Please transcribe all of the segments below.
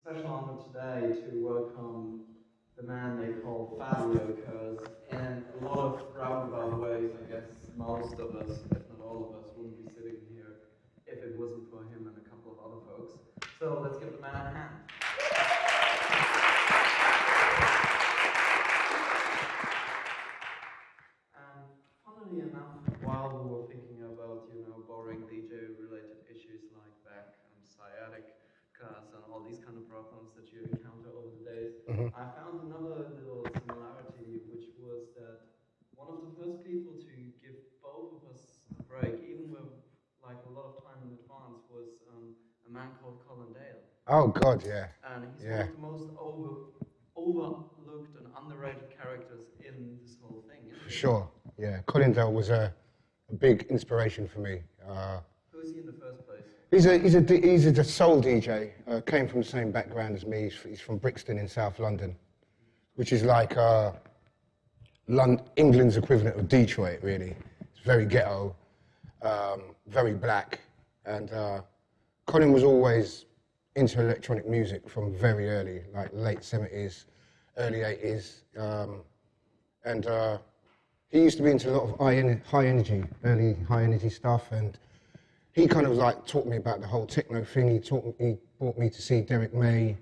special honor today to welcome the man they call Fabio, because in a lot of roundabout ways, I guess most of us, if not all of us, wouldn't be sitting here if it wasn't for him and a couple of other folks. So let's give the man a hand. And funnily enough, while we were thinking about, boring DJ-related issues like back and sciatic and all these kind of problems that you encounter over the days, I found another little similarity, which was that one of the first people to give both of us a break, even with like a lot of time in advance, was a man called Colin Dale. Oh God, yeah. And he's one of the most overlooked and underrated characters in this whole thing. For sure, yeah. Colin Dale was a big inspiration for me. Who is he in the first place? He's a soul DJ. Came from the same background as me. He's from Brixton in South London, which is like England's equivalent of Detroit, really. It's very ghetto, very black, and Colin was always into electronic music from very early, like late 70s, early 80s, and he used to be into a lot of early high energy stuff, and he kind of like taught me about the whole techno thing. He brought me to see Derek May,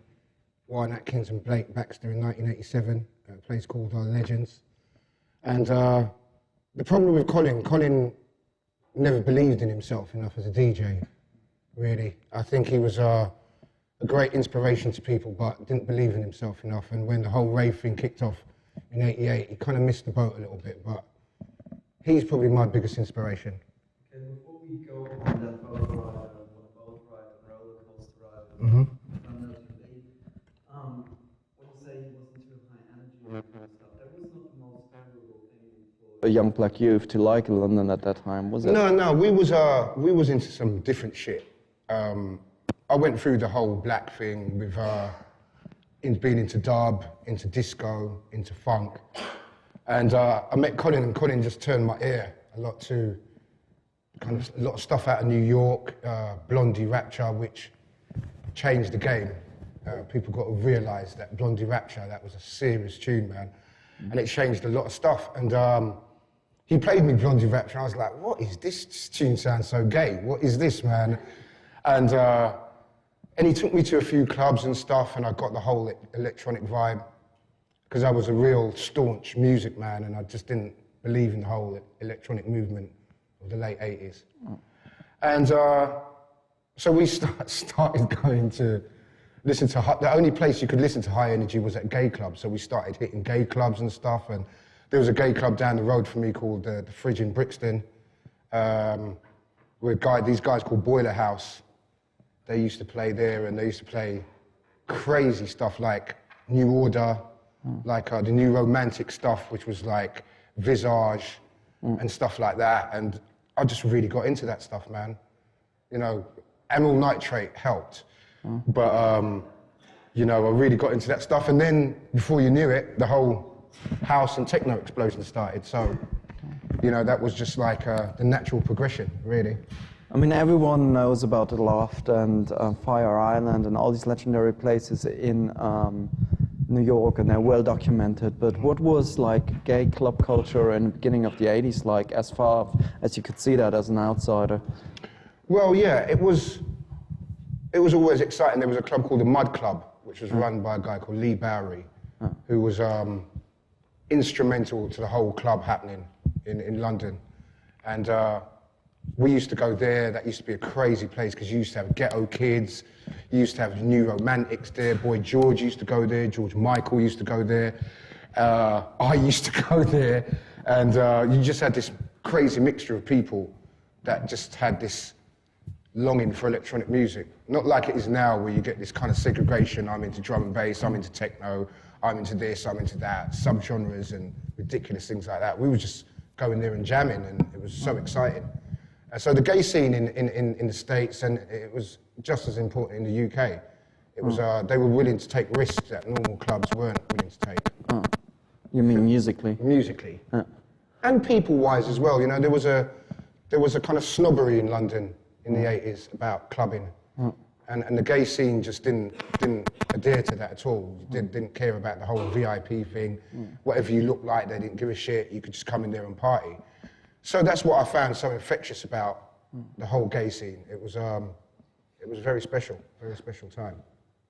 Warren Atkins and Blake Baxter in 1987 at a place called Legends. And the problem with Colin never believed in himself enough as a DJ, really. I think he was a great inspiration to people, but didn't believe in himself enough. And when the whole rave thing kicked off in '88, he kind of missed the boat a little bit, but he's probably my biggest inspiration. Okay, before we go on that boat ride and roller coaster ride, when you say he was into high energy and stuff, that was not the most favorable thing for a young black youth to like London at that time, was it? No, we was into some different shit. I went through the whole black thing with being into dub, into disco, into funk, and I met Colin, and Colin just turned my ear a lot to kind of a lot of stuff out of New York, Blondie Rapture, which changed the game. People got to realise that Blondie Rapture, that was a serious tune, man, and it changed a lot of stuff. And he played me Blondie Rapture, I was like, what is this? This tune sounds so gay. What is this, man? And he took me to a few clubs and stuff, and I got the whole electronic vibe, because I was a real staunch music man, and I just didn't believe in the whole electronic movement of the late 80s. And so we started going to listen to, the only place you could listen to high energy was at gay clubs, so we started hitting gay clubs and stuff, and there was a gay club down the road from me called the Fridge in Brixton, where these guys called Boiler House. They used to play there, and they used to play crazy stuff like New Order, like the new romantic stuff, which was like Visage and stuff like that. And I just really got into that stuff, man. You know, amyl nitrate helped, but I really got into that stuff. And then before you knew it, the whole house and techno explosion started. So, that was just like the natural progression, really. I mean, everyone knows about the Loft and Fire Island and all these legendary places in New York, and they're well documented. But what was like gay club culture in the beginning of the 80s like, as far as you could see that as an outsider? Well, yeah, it was always exciting. There was a club called the Mud Club, which was run by a guy called Lee Bowery, who was instrumental to the whole club happening in London. And we used to go there. That used to be a crazy place, because you used to have ghetto kids, you used to have new romantics there. Boy George used to go there, George Michael used to go there, I used to go there, and you just had this crazy mixture of people that just had this longing for electronic music. Not like it is now, where you get this kind of segregation. I'm into drum and bass, I'm into techno, I'm into this, I'm into that, subgenres and ridiculous things like that. We were just going there and jamming, and it was so exciting. So the gay scene in the States, and it was just as important in the UK, it was they were willing to take risks that normal clubs weren't willing to take. You mean musically? Musically. And people-wise as well. There was a kind of snobbery in London in the 80s about clubbing. And the gay scene just didn't adhere to that at all. Didn't care about the whole VIP thing. Whatever you look like, they didn't give a shit. You could just come in there and party. So that's what I found so infectious about the whole gay scene. It was very special time.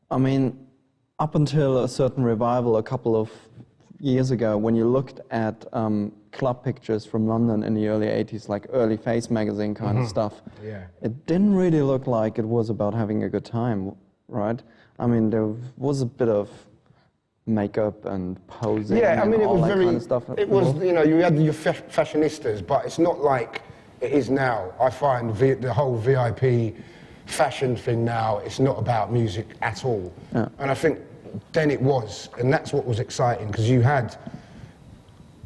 I mean, up until a certain revival a couple of years ago, when you looked at club pictures from London in the early 80s, like early Face magazine kind of stuff, it didn't really look like it was about having a good time, right? I mean, there was a bit of makeup and posing and all that kind of stuff. It was, you know, you had your fashionistas, but it's not like it is now. I find the whole VIP fashion thing now, it's not about music at all. Yeah. And I think then it was, and that's what was exciting, because you had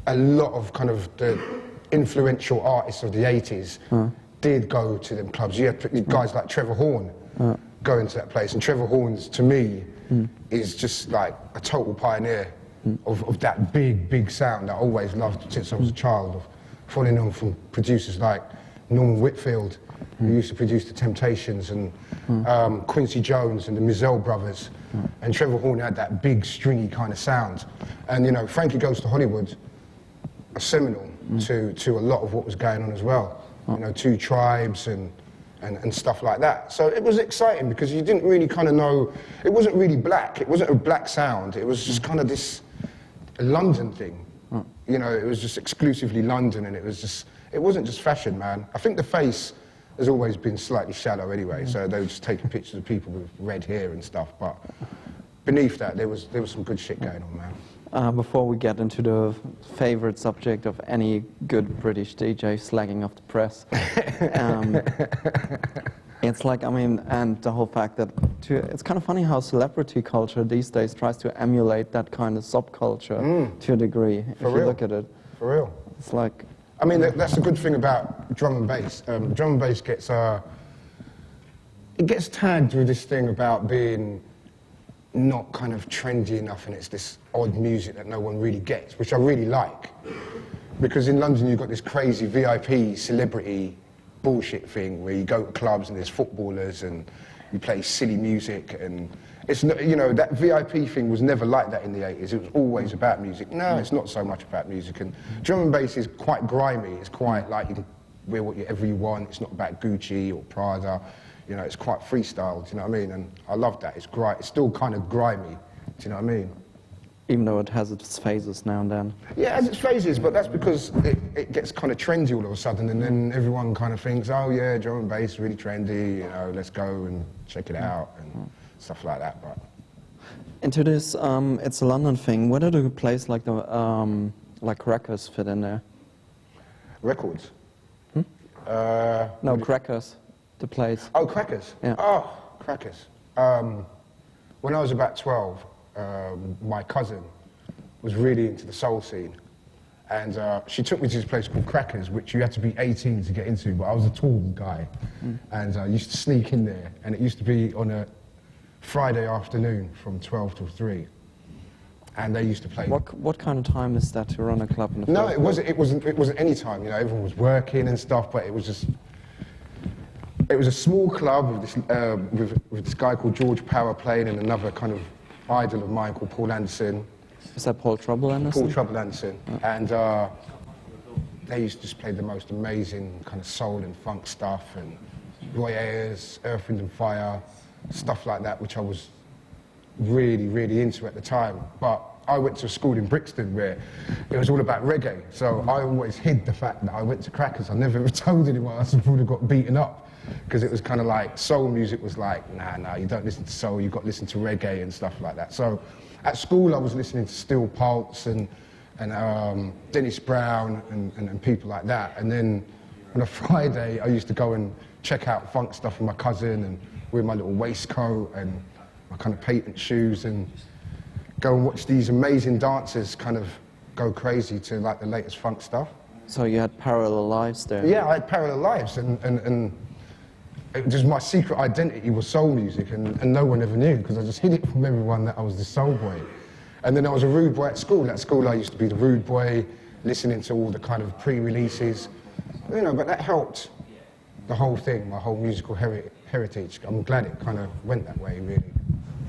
a lot of kind of the influential artists of the 80s did go to them clubs. You had guys like Trevor Horn going to that place, and Trevor Horn's, to me, is just like a total pioneer of that big sound that I always loved since I was a child, of following on from producers like Norman Whitfield, who used to produce The Temptations, and Quincy Jones and the Mizell Brothers. And Trevor Horn had that big, stringy kind of sound. And, you know, Frankie Goes to Hollywood, a seminal to a lot of what was going on as well. You know, Two Tribes and stuff like that. So it was exciting because you didn't really kind of know, it wasn't really black. It wasn't a black sound. It was just kind of this London thing. You know, it was just exclusively London, and it wasn't just fashion, man. I think the Face has always been slightly shallow anyway, so they were just taking pictures of people with red hair and stuff, but beneath that, there was some good shit going on, man. Before we get into the favorite subject of any good British DJ, slagging off the press, it's like, I mean, and the whole fact that, it's kind of funny how celebrity culture these days tries to emulate that kind of subculture to a degree, if you look at it. For real. It's like... I mean, that's the good thing about drum and bass. Drum and bass gets tagged with this thing about being not kind of trendy enough, and it's this odd music that no one really gets, which I really like. Because in London you've got this crazy VIP celebrity bullshit thing where you go to clubs and there's footballers and you play silly music, and it's not, you know, that VIP thing was never like that in the 80s. It was always about music. No, it's not so much about music. And drum and bass is quite grimy. It's quite like you can wear whatever you want. It's not about Gucci or Prada. You know, it's quite freestyle, do you know what I mean? And I love that. It's still kind of grimy, do you know what I mean? Even though it has its phases now and then. Yeah, it has its phases, but that's because it gets kind of trendy all of a sudden, and then everyone kind of thinks, oh yeah, drum and bass is really trendy, you know, let's go and check it out, and stuff like that. But into this, it's a London thing. Where do a place like the like Crackers fit in there? Records? No, Crackers, the place. Oh, Crackers? Yeah. Oh, Crackers. When I was about 12, my cousin was really into the soul scene, and she took me to this place called Crackers, which you had to be 18 to get into, but I was a tall guy, and I used to sneak in there, and it used to be on a Friday afternoon from 12 till 3, and they used to play. What kind of time is that to run a club in the No, it wasn't any time, you know, everyone was working and stuff, but it was a small club with this guy called George Power playing, and another kind of idol of mine called Paul Anderson. Is that Paul Trouble Anderson? Paul Trouble Anderson. And they used to just play the most amazing kind of soul and funk stuff, and Roy Ayers, Earth, Wind and Fire, stuff like that, which I was really, really into at the time. But I went to a school in Brixton where it was all about reggae, so I always hid the fact that I went to Crackers. I never ever told anyone, I would have got beaten up, because it was kind of like, soul music was like, nah, you don't listen to soul, you've got to listen to reggae and stuff like that. So at school I was listening to Steel Pulse and Dennis Brown and people like that. And then on a Friday I used to go and check out funk stuff with my cousin, and wear my little waistcoat and my kind of patent shoes, and go and watch these amazing dancers kind of go crazy to like the latest funk stuff. So you had parallel lives there? Yeah, I had parallel lives, and it just, my secret identity was soul music, and no one ever knew, because I just hid it from everyone that I was the soul boy. And then I was a rude boy at school. At school I used to be the rude boy, listening to all the kind of pre-releases, you know, but that helped the whole thing, my whole musical heritage. I'm glad it kind of went that way, really.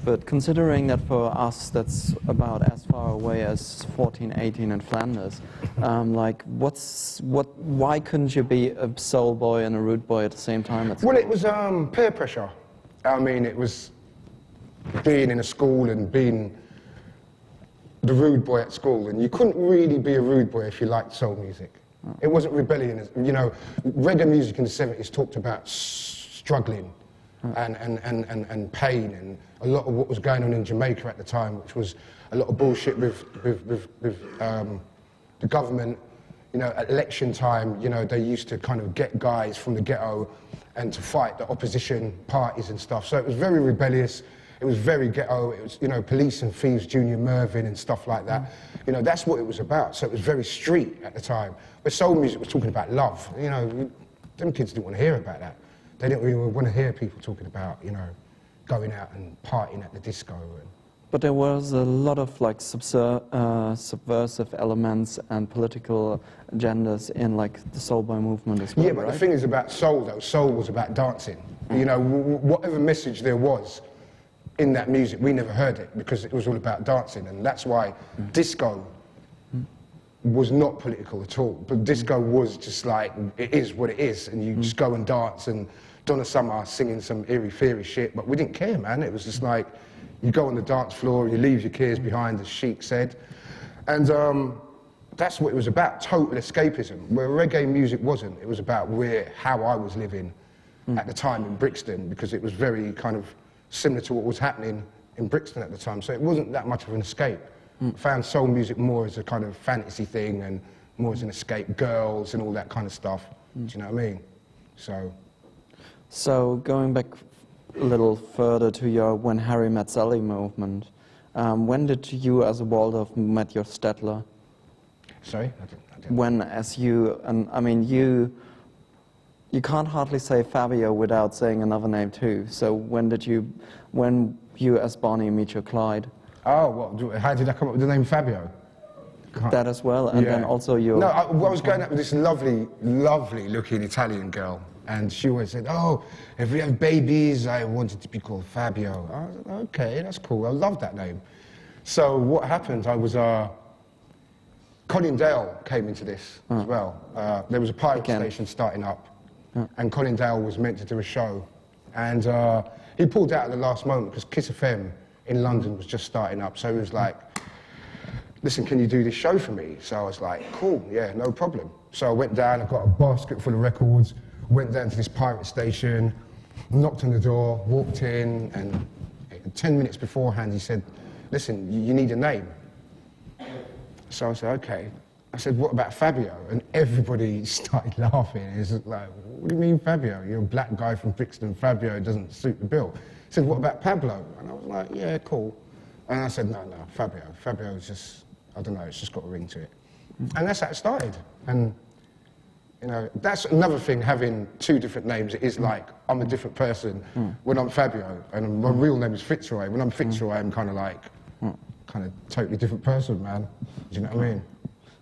But considering that for us that's about as far away as 1418 in Flanders, like why couldn't you be a soul boy and a rude boy at the same time at school? Well, it was peer pressure. I mean, it was being in a school and being the rude boy at school, and you couldn't really be a rude boy if you liked soul music. Oh. It wasn't rebellion. You know, reggae music in the 70s talked about struggling and pain, and a lot of what was going on in Jamaica at the time, which was a lot of bullshit with the government. You know, at election time, you know, they used to kind of get guys from the ghetto and to fight the opposition parties and stuff. So it was very rebellious. It was very ghetto. It was, you know, Police and Thieves, Junior Mervyn and stuff like that. You know, that's what it was about. So it was very street at the time. But soul music was talking about love. You know, them kids didn't want to hear about that. They didn't really want to hear people talking about, you know, going out and partying at the disco. But there was a lot of like subversive elements and political agendas in like the soul boy movement as well. Yeah, but right? the thing is about soul though, soul was about dancing. You know, whatever message there was in that music, we never heard it because it was all about dancing, and that's why disco was not political at all. But disco was just like, it is what it is, and you just go and dance, and Donna Summer singing some eerie-feary shit, but we didn't care, man. It was just like, you go on the dance floor, you leave your cares behind, as Chic said, and that's what it was about, total escapism, where reggae music wasn't. It was about how I was living at the time in Brixton, because it was very kind of similar to what was happening in Brixton at the time, so it wasn't that much of an escape. I found soul music more as a kind of fantasy thing and more as an escape, girls and all that kind of stuff. Do you know what I mean? So going back a little further to your When Harry Met Sally movement, when did you as a Waldorf met your Stettler? Sorry? I didn't. When as you, and I mean you can't hardly say Fabio without saying another name too. So when you as Bonnie meet your Clyde? Oh, what, how did I come up with the name Fabio? That as well, and then also your... No, I was going out with this lovely, lovely looking Italian girl, and she always said, oh, if we have babies, I want it to be called Fabio. I was like, okay, that's cool, I love that name. So what happened, I was, Colin Dale came into this as well. There was a pirate station starting up, and Colin Dale was meant to do a show, and he pulled out at the last moment because Kiss FM in London was just starting up, so he was like, listen, can you do this show for me? So I was like, cool, yeah, no problem. So I went down, I got a basket full of records, went down to this pirate station, knocked on the door, walked in, and 10 minutes beforehand he said, listen, you need a name. So I said, okay. I said, what about Fabio? And everybody started laughing. It's like, what do you mean Fabio? You're a black guy from Brixton, Fabio doesn't suit the bill. He said, what about Pablo? And I was like, yeah, cool. And I said, no, Fabio. Fabio's just, I don't know, it's just got a ring to it. And that's how it started. And, you know, that's another thing, having two different names. It is like, I'm a different person when I'm Fabio, and my real name is Fitzroy. When I'm Fitzroy, I'm kind of like, kind of totally different person, man. Do you know what I mean?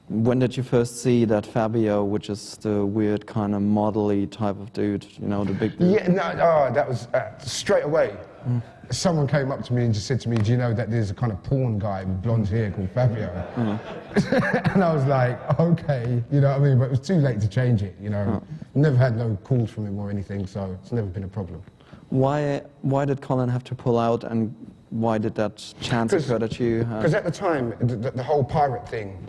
When did you first see that Fabio, which is the weird kind of model-y type of dude, you know, the big dude? Yeah, no, that was straight away. Someone came up to me and just said to me, do you know that there's a kind of porn guy with blonde hair called Fabio? And I was like, okay, you know what I mean? But it was too late to change it, you know. Never had no calls from him or anything, so it's never been a problem. Why did Colin have to pull out, and why did that chance occur that you... Because at the time, the whole pirate thing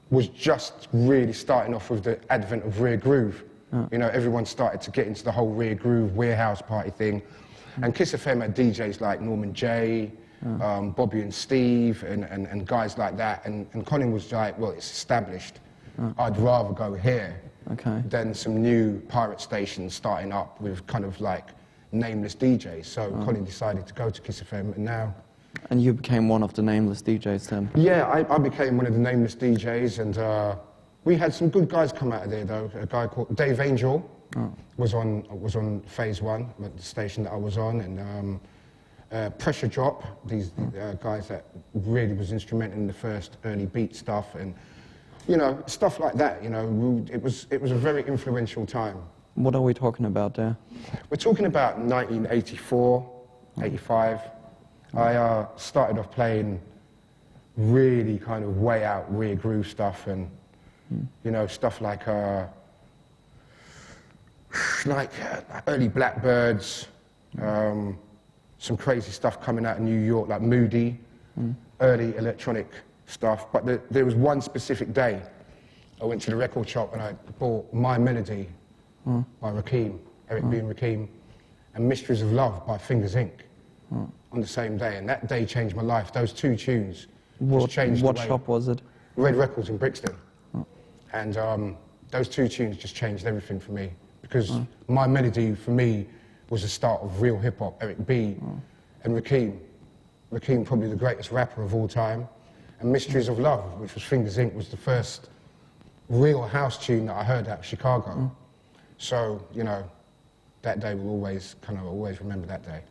was just really starting off with the advent of Rare Groove. You know, everyone started to get into the whole Rare Groove warehouse party thing. And Kiss FM had DJs like Norman J, Bobby and Steve, and guys like that. And Colin was like, well, it's established. I'd rather go here than some new pirate stations starting up with kind of like nameless DJs. So Colin decided to go to Kiss FM, and now... And you became one of the nameless DJs then? Yeah, I became one of the nameless DJs, and we had some good guys come out of there though. A guy called Dave Angel was on Phase 1 at the station that I was on, and Pressure Drop, these guys that really was instrumental in the first early beat stuff, and You know, stuff like that, you know, it was a very influential time. What are we talking about there? We're talking about 1984, 85. I started off playing really kind of way out rear groove stuff and, you know, stuff like early Blackbirds, some crazy stuff coming out of New York, like Moody, early electronic stuff. But there was one specific day I went to the record shop and I bought My Melody by Rakim, Eric B. and Rakim, and Mysteries of Love by Fingers Inc. On the same day. And that day changed my life. Those two tunes just changed the way. What shop was it? Red Records in Brixton. And those two tunes just changed everything for me. Because My Melody, for me, was the start of real hip-hop. Eric B. and Rakim. Rakim, probably the greatest rapper of all time. And Mysteries of Love, which was Fingers Inc., was the first real house tune that I heard out of Chicago. So, you know, that day will always remember that day.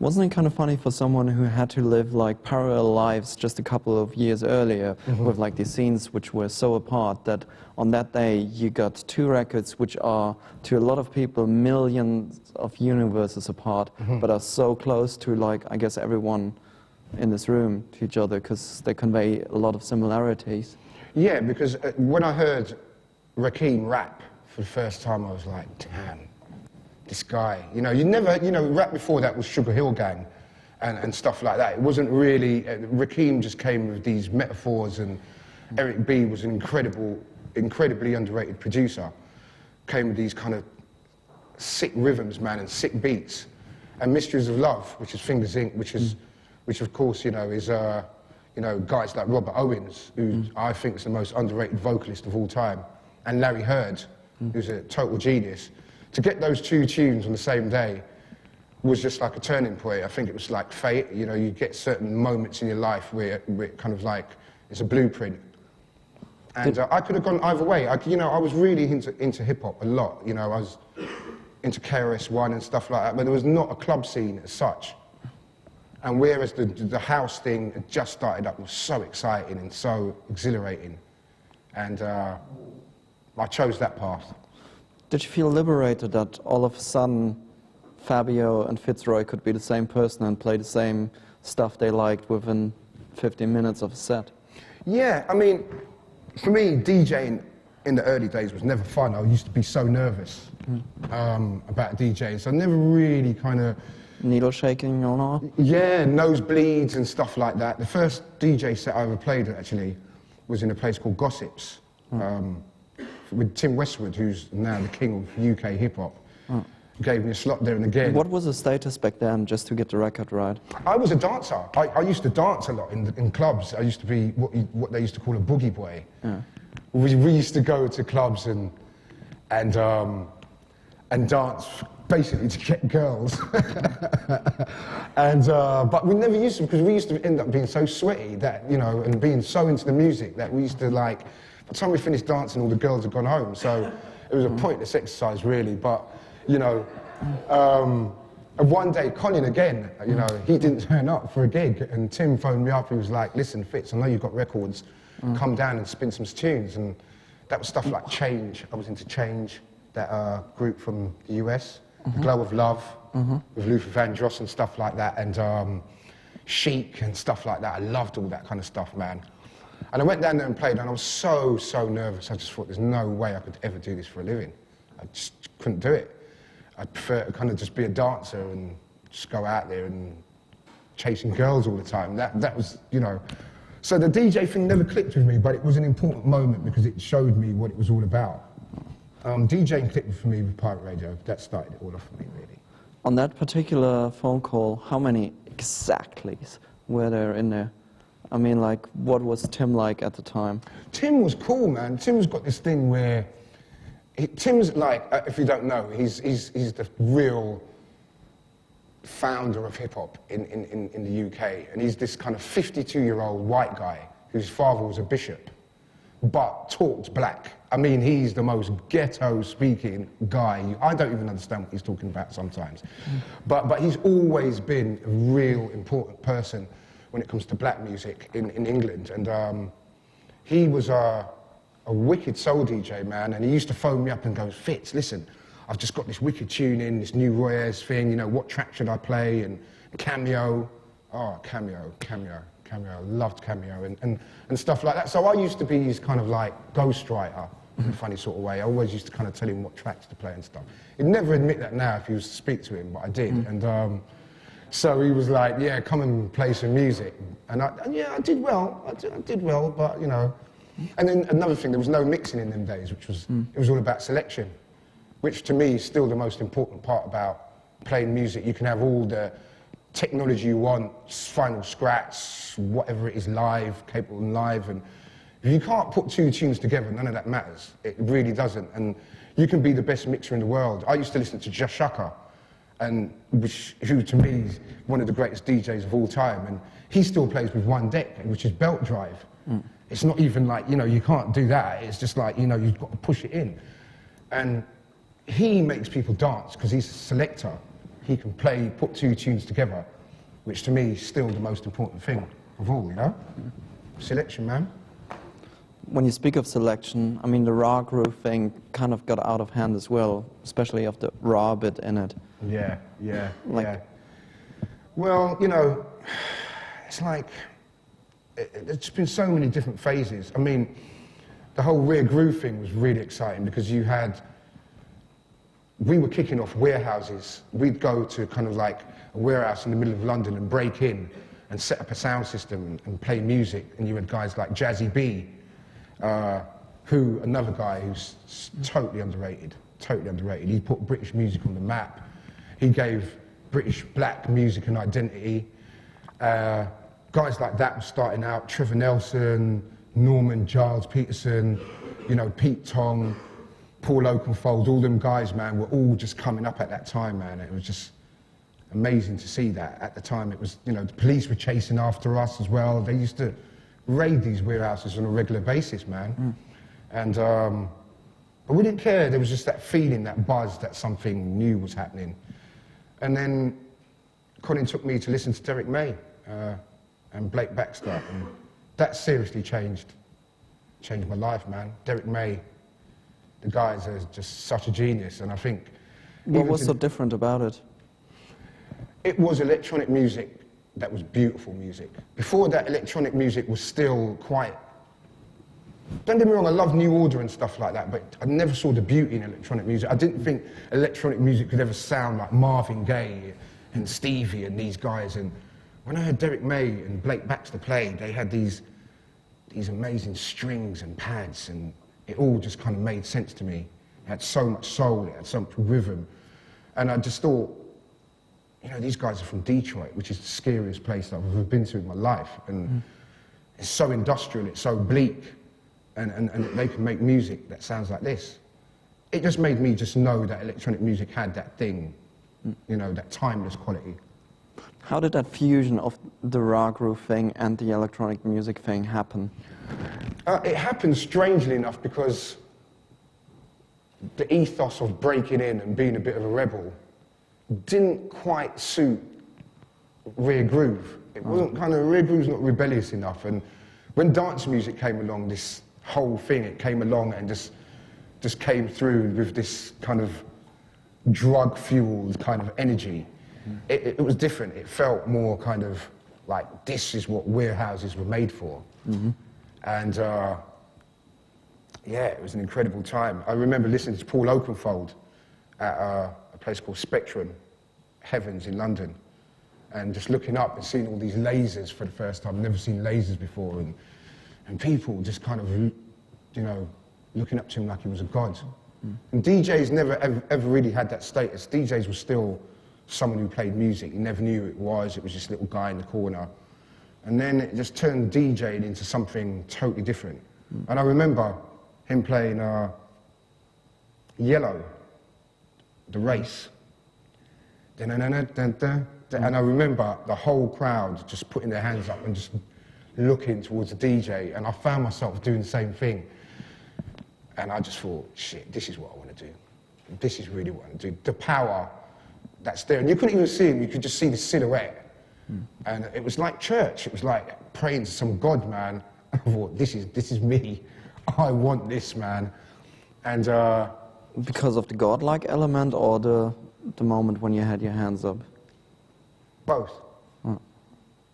Wasn't it kind of funny for someone who had to live like parallel lives just a couple of years earlier with like these scenes which were so apart that on that day you got two records which are to a lot of people millions of universes apart but are so close to like I guess everyone in this room to each other because they convey a lot of similarities. Yeah, because when I heard Rakim rap for the first time I was like, damn. This guy, you know, rap before that was Sugar Hill Gang and stuff like that. It wasn't really, Rakim just came with these metaphors and Eric B was an incredibly underrated producer. Came with these kind of sick rhythms, man, and sick beats. And Mysteries of Love, which is Fingers Inc., which of course, you know, is, guys like Robert Owens, who I think is the most underrated vocalist of all time, and Larry Heard, who's a total genius. To get those two tunes on the same day was just like a turning point. I think it was like fate. You know, you get certain moments in your life where it kind of like, it's a blueprint. And I could have gone either way. I was really into hip-hop a lot. You know, I was into KRS-One and stuff like that, but there was not a club scene as such. And whereas the house thing had just started up, it was so exciting and so exhilarating. And I chose that path. Did you feel liberated that all of a sudden Fabio and Fitzroy could be the same person and play the same stuff they liked within 15 minutes of a set? Yeah, I mean, for me, DJing in the early days was never fun. I used to be so nervous about DJing, so I never really kind of... Needle shaking or not? Yeah, nosebleeds and stuff like that. The first DJ set I ever played, actually, was in a place called Gossips. With Tim Westwood, who's now the king of UK hip-hop, gave me a slot there and again. What was the status back then, just to get the record right? I was a dancer. I used to dance a lot in clubs. I used to be what they used to call a boogie boy. Yeah. We used to go to clubs and dance basically to get girls. But we never used to, because we used to end up being so sweaty that, you know, and being so into the music that we used to like, by the time we finished dancing, all the girls had gone home. So it was a pointless exercise, really. But, you know, and one day, Colin again, you know, he didn't turn up for a gig. And Tim phoned me up. He was like, listen, Fitz, I know you've got records. Come down and spin some tunes. And that was stuff like Change. I was into Change, that group from the US. The Glow of Love, with Luther Vandross and stuff like that. And Chic and stuff like that. I loved all that kind of stuff, man. And I went down there and played, and I was so nervous. I just thought, there's no way I could ever do this for a living. I just couldn't do it. I'd prefer to kind of just be a dancer and just go out there and chasing girls all the time. That was, you know. So the DJ thing never clicked with me, but it was an important moment because it showed me what it was all about. DJing clicked for me with Pirate Radio. That started it all off for me, really. On that particular phone call, how many exactlies were there in there? I mean, like, what was Tim like at the time? Tim was cool, man. Tim's got this thing where... Tim's like, if you don't know, he's the real founder of hip-hop in the UK. And he's this kind of 52-year-old white guy whose father was a bishop, but talked black. I mean, he's the most ghetto-speaking guy. I don't even understand what he's talking about sometimes. But he's always been a real important person when it comes to black music in England. And he was a wicked soul DJ, man, and he used to phone me up and go, Fitz, listen, I've just got this wicked tune in, this new Roy Ayers thing, you know, what track should I play? And Cameo, Cameo, loved Cameo, and stuff like that. So I used to be his kind of like ghostwriter in a funny sort of way. I always used to kind of tell him what tracks to play and stuff. He'd never admit that now if he was to speak to him, but I did. And so he was like, yeah, come and play some music. And yeah, I did well, I did well, but you know. And then another thing, there was no mixing in them days, which was, it was all about selection, which to me is still the most important part about playing music. You can have all the technology you want, final scratch, whatever it is, live, capable and live, and if you can't put two tunes together, none of that matters. It really doesn't, and you can be the best mixer in the world. I used to listen to Just Shaka, and who to me is one of the greatest DJs of all time, and he still plays with one deck, which is belt drive. It's not even like, you know, you can't do that. It's just like, you know, you've got to push it in. And he makes people dance because he's a selector. He can play, put two tunes together, which to me is still the most important thing of all, you know? Selection, man. When you speak of selection, I mean, the raw groove thing kind of got out of hand as well, especially of the raw bit in it. Yeah. Well, you know, it's like, it's been so many different phases. I mean, the whole rear groove thing was really exciting because we were kicking off warehouses. We'd go to kind of like a warehouse in the middle of London and break in and set up a sound system and play music. And you had guys like Jazzy B, another guy who's totally underrated. He put British music on the map. He gave British black music an identity. Guys like that were starting out, Trevor Nelson, Norman, Giles Peterson, you know, Pete Tong, Paul Oakenfold, all them guys, man, were all just coming up at that time, man. It was just amazing to see that. At the time, it was, you know, the police were chasing after us as well. They used to raid these warehouses on a regular basis, man. And, but we didn't care. There was just that feeling, that buzz that something new was happening. And then Colin took me to listen to Derek May and Blake Baxter, and that seriously changed my life, man. Derek May, the guys are just such a genius, and I think... What was so different about it? It was electronic music that was beautiful music. Before that, electronic music was still quite... Don't get me wrong, I love New Order and stuff like that, but I never saw the beauty in electronic music. I didn't think electronic music could ever sound like Marvin Gaye and Stevie and these guys. And when I heard Derek May and Blake Baxter play, they had these amazing strings and pads, and it all just kind of made sense to me. It had so much soul, it had so much rhythm. And I just thought, you know, these guys are from Detroit, which is the scariest place I've ever been to in my life. And it's so industrial, it's so bleak, and they can make music that sounds like this. It just made me just know that electronic music had that thing, you know, that timeless quality. How did that fusion of the raw groove thing and the electronic music thing happen? It happened strangely enough because the ethos of breaking in and being a bit of a rebel didn't quite suit rear groove. It wasn't kind of, rear groove's not rebellious enough. And when dance music came along, this whole thing, it came along and just came through with this kind of drug-fueled kind of energy. It was different. It felt more kind of like this is what warehouses were made for. And yeah, it was an incredible time. I remember listening to Paul Oakenfold at a place called Spectrum, Heavens in London, and just looking up and seeing all these lasers for the first time. I've never seen lasers before, and people just kind of, you know, looking up to him like he was a god. And DJs never ever really had that status. DJs were still someone who played music. You never knew who it was just this little guy in the corner. And then it just turned DJing into something totally different. And I remember him playing Yellow, The Race. And I remember the whole crowd just putting their hands up and just looking towards the DJ, and I found myself doing the same thing. And I just thought, shit, this is what I want to do. This is really what I want to do. The power that's there. And you couldn't even see him, you could just see the silhouette. And it was like church. It was like praying to some god, man. I thought, this is me. I want this, man. And because of the godlike element, or the moment when you had your hands up? both.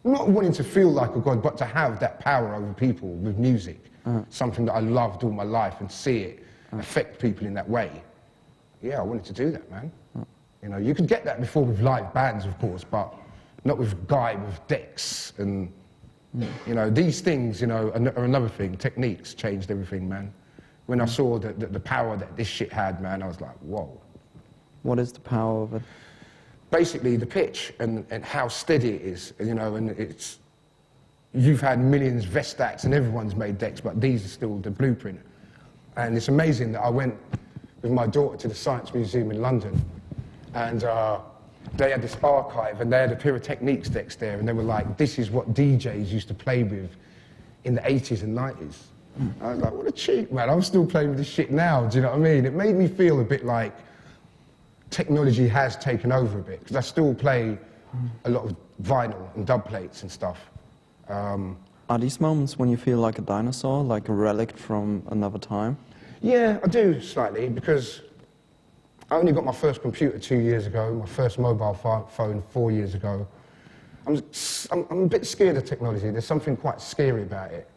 Not wanting to feel like a god, but to have that power over people with music. Something that I loved all my life, and see it affect people in that way. Yeah, I wanted to do that, man. You know, you could get that before with live bands, of course, but not with a guy with decks and, you know, these things, you know, are another thing. Techniques changed everything, man. When I saw the power that this shit had, man, I was like, whoa. What is the power of it? Basically, the pitch and how steady it is, you know, and it's, you've had millions of Vestacks and everyone's made decks, but these are still the blueprint. And it's amazing that I went with my daughter to the Science Museum in London, and they had this archive, and they had a Pyrotechnics decks there, and they were like, this is what DJs used to play with in the 80s and 90s. I was like, what a cheat, man. I'm still playing with this shit now, do you know what I mean? It made me feel a bit like technology has taken over a bit, because I still play a lot of vinyl and dub plates and stuff. Are these moments when you feel like a dinosaur, like a relic from another time? Yeah, I do, slightly, because I only got my first computer 2 years ago, my first mobile phone 4 years ago. I'm a bit scared of technology. There's something quite scary about it.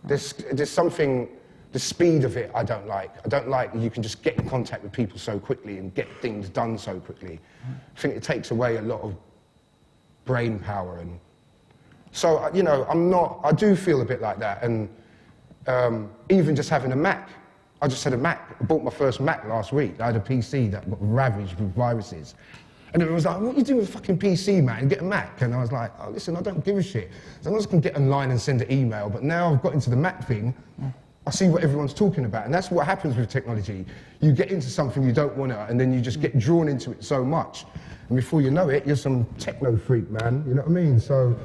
There's something, the speed of it I don't like. I don't like you can just get in contact with people so quickly and get things done so quickly. I think it takes away a lot of brain power. And so, you know, I do feel a bit like that. And even just having a Mac, I just had a Mac. I bought my first Mac last week. I had a PC that got ravaged with viruses. And everyone was like, what are you doing with a fucking PC, man? Get a Mac. And I was like, oh, listen, I don't give a shit. As long as I can get online and send an email. But now I've got into the Mac thing, I see what everyone's talking about. And that's what happens with technology. You get into something you don't want to, and then you just get drawn into it so much. And before you know it, you're some techno freak, man. You know what I mean? So,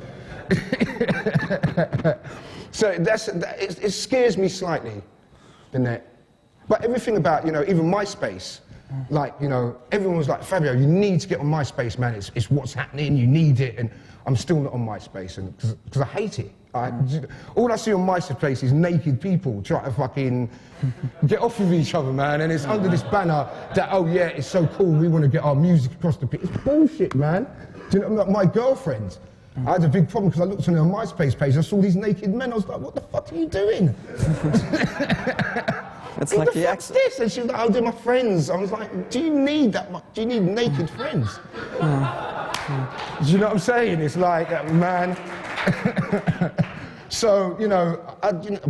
so it scares me slightly, the net. But everything about, you know, even MySpace, like, you know, everyone was like, Fabio, you need to get on MySpace, man. It's what's happening, you need it. And I'm still not on MySpace, and because I hate it. All I see on MySpace is naked people trying to fucking get off of each other, man. And it's under this banner that, oh yeah, it's so cool, we want to get our music across the people. It's bullshit, man. Do you know, my girlfriend, I had a big problem because I looked on her MySpace page, I saw these naked men, I was like, what the fuck are you doing? It's what like the fuck's this? And she was like, oh, they're my friends. I was like, do you need that much? Do you need naked friends? Do you know what I'm saying? It's like, man. So, you know,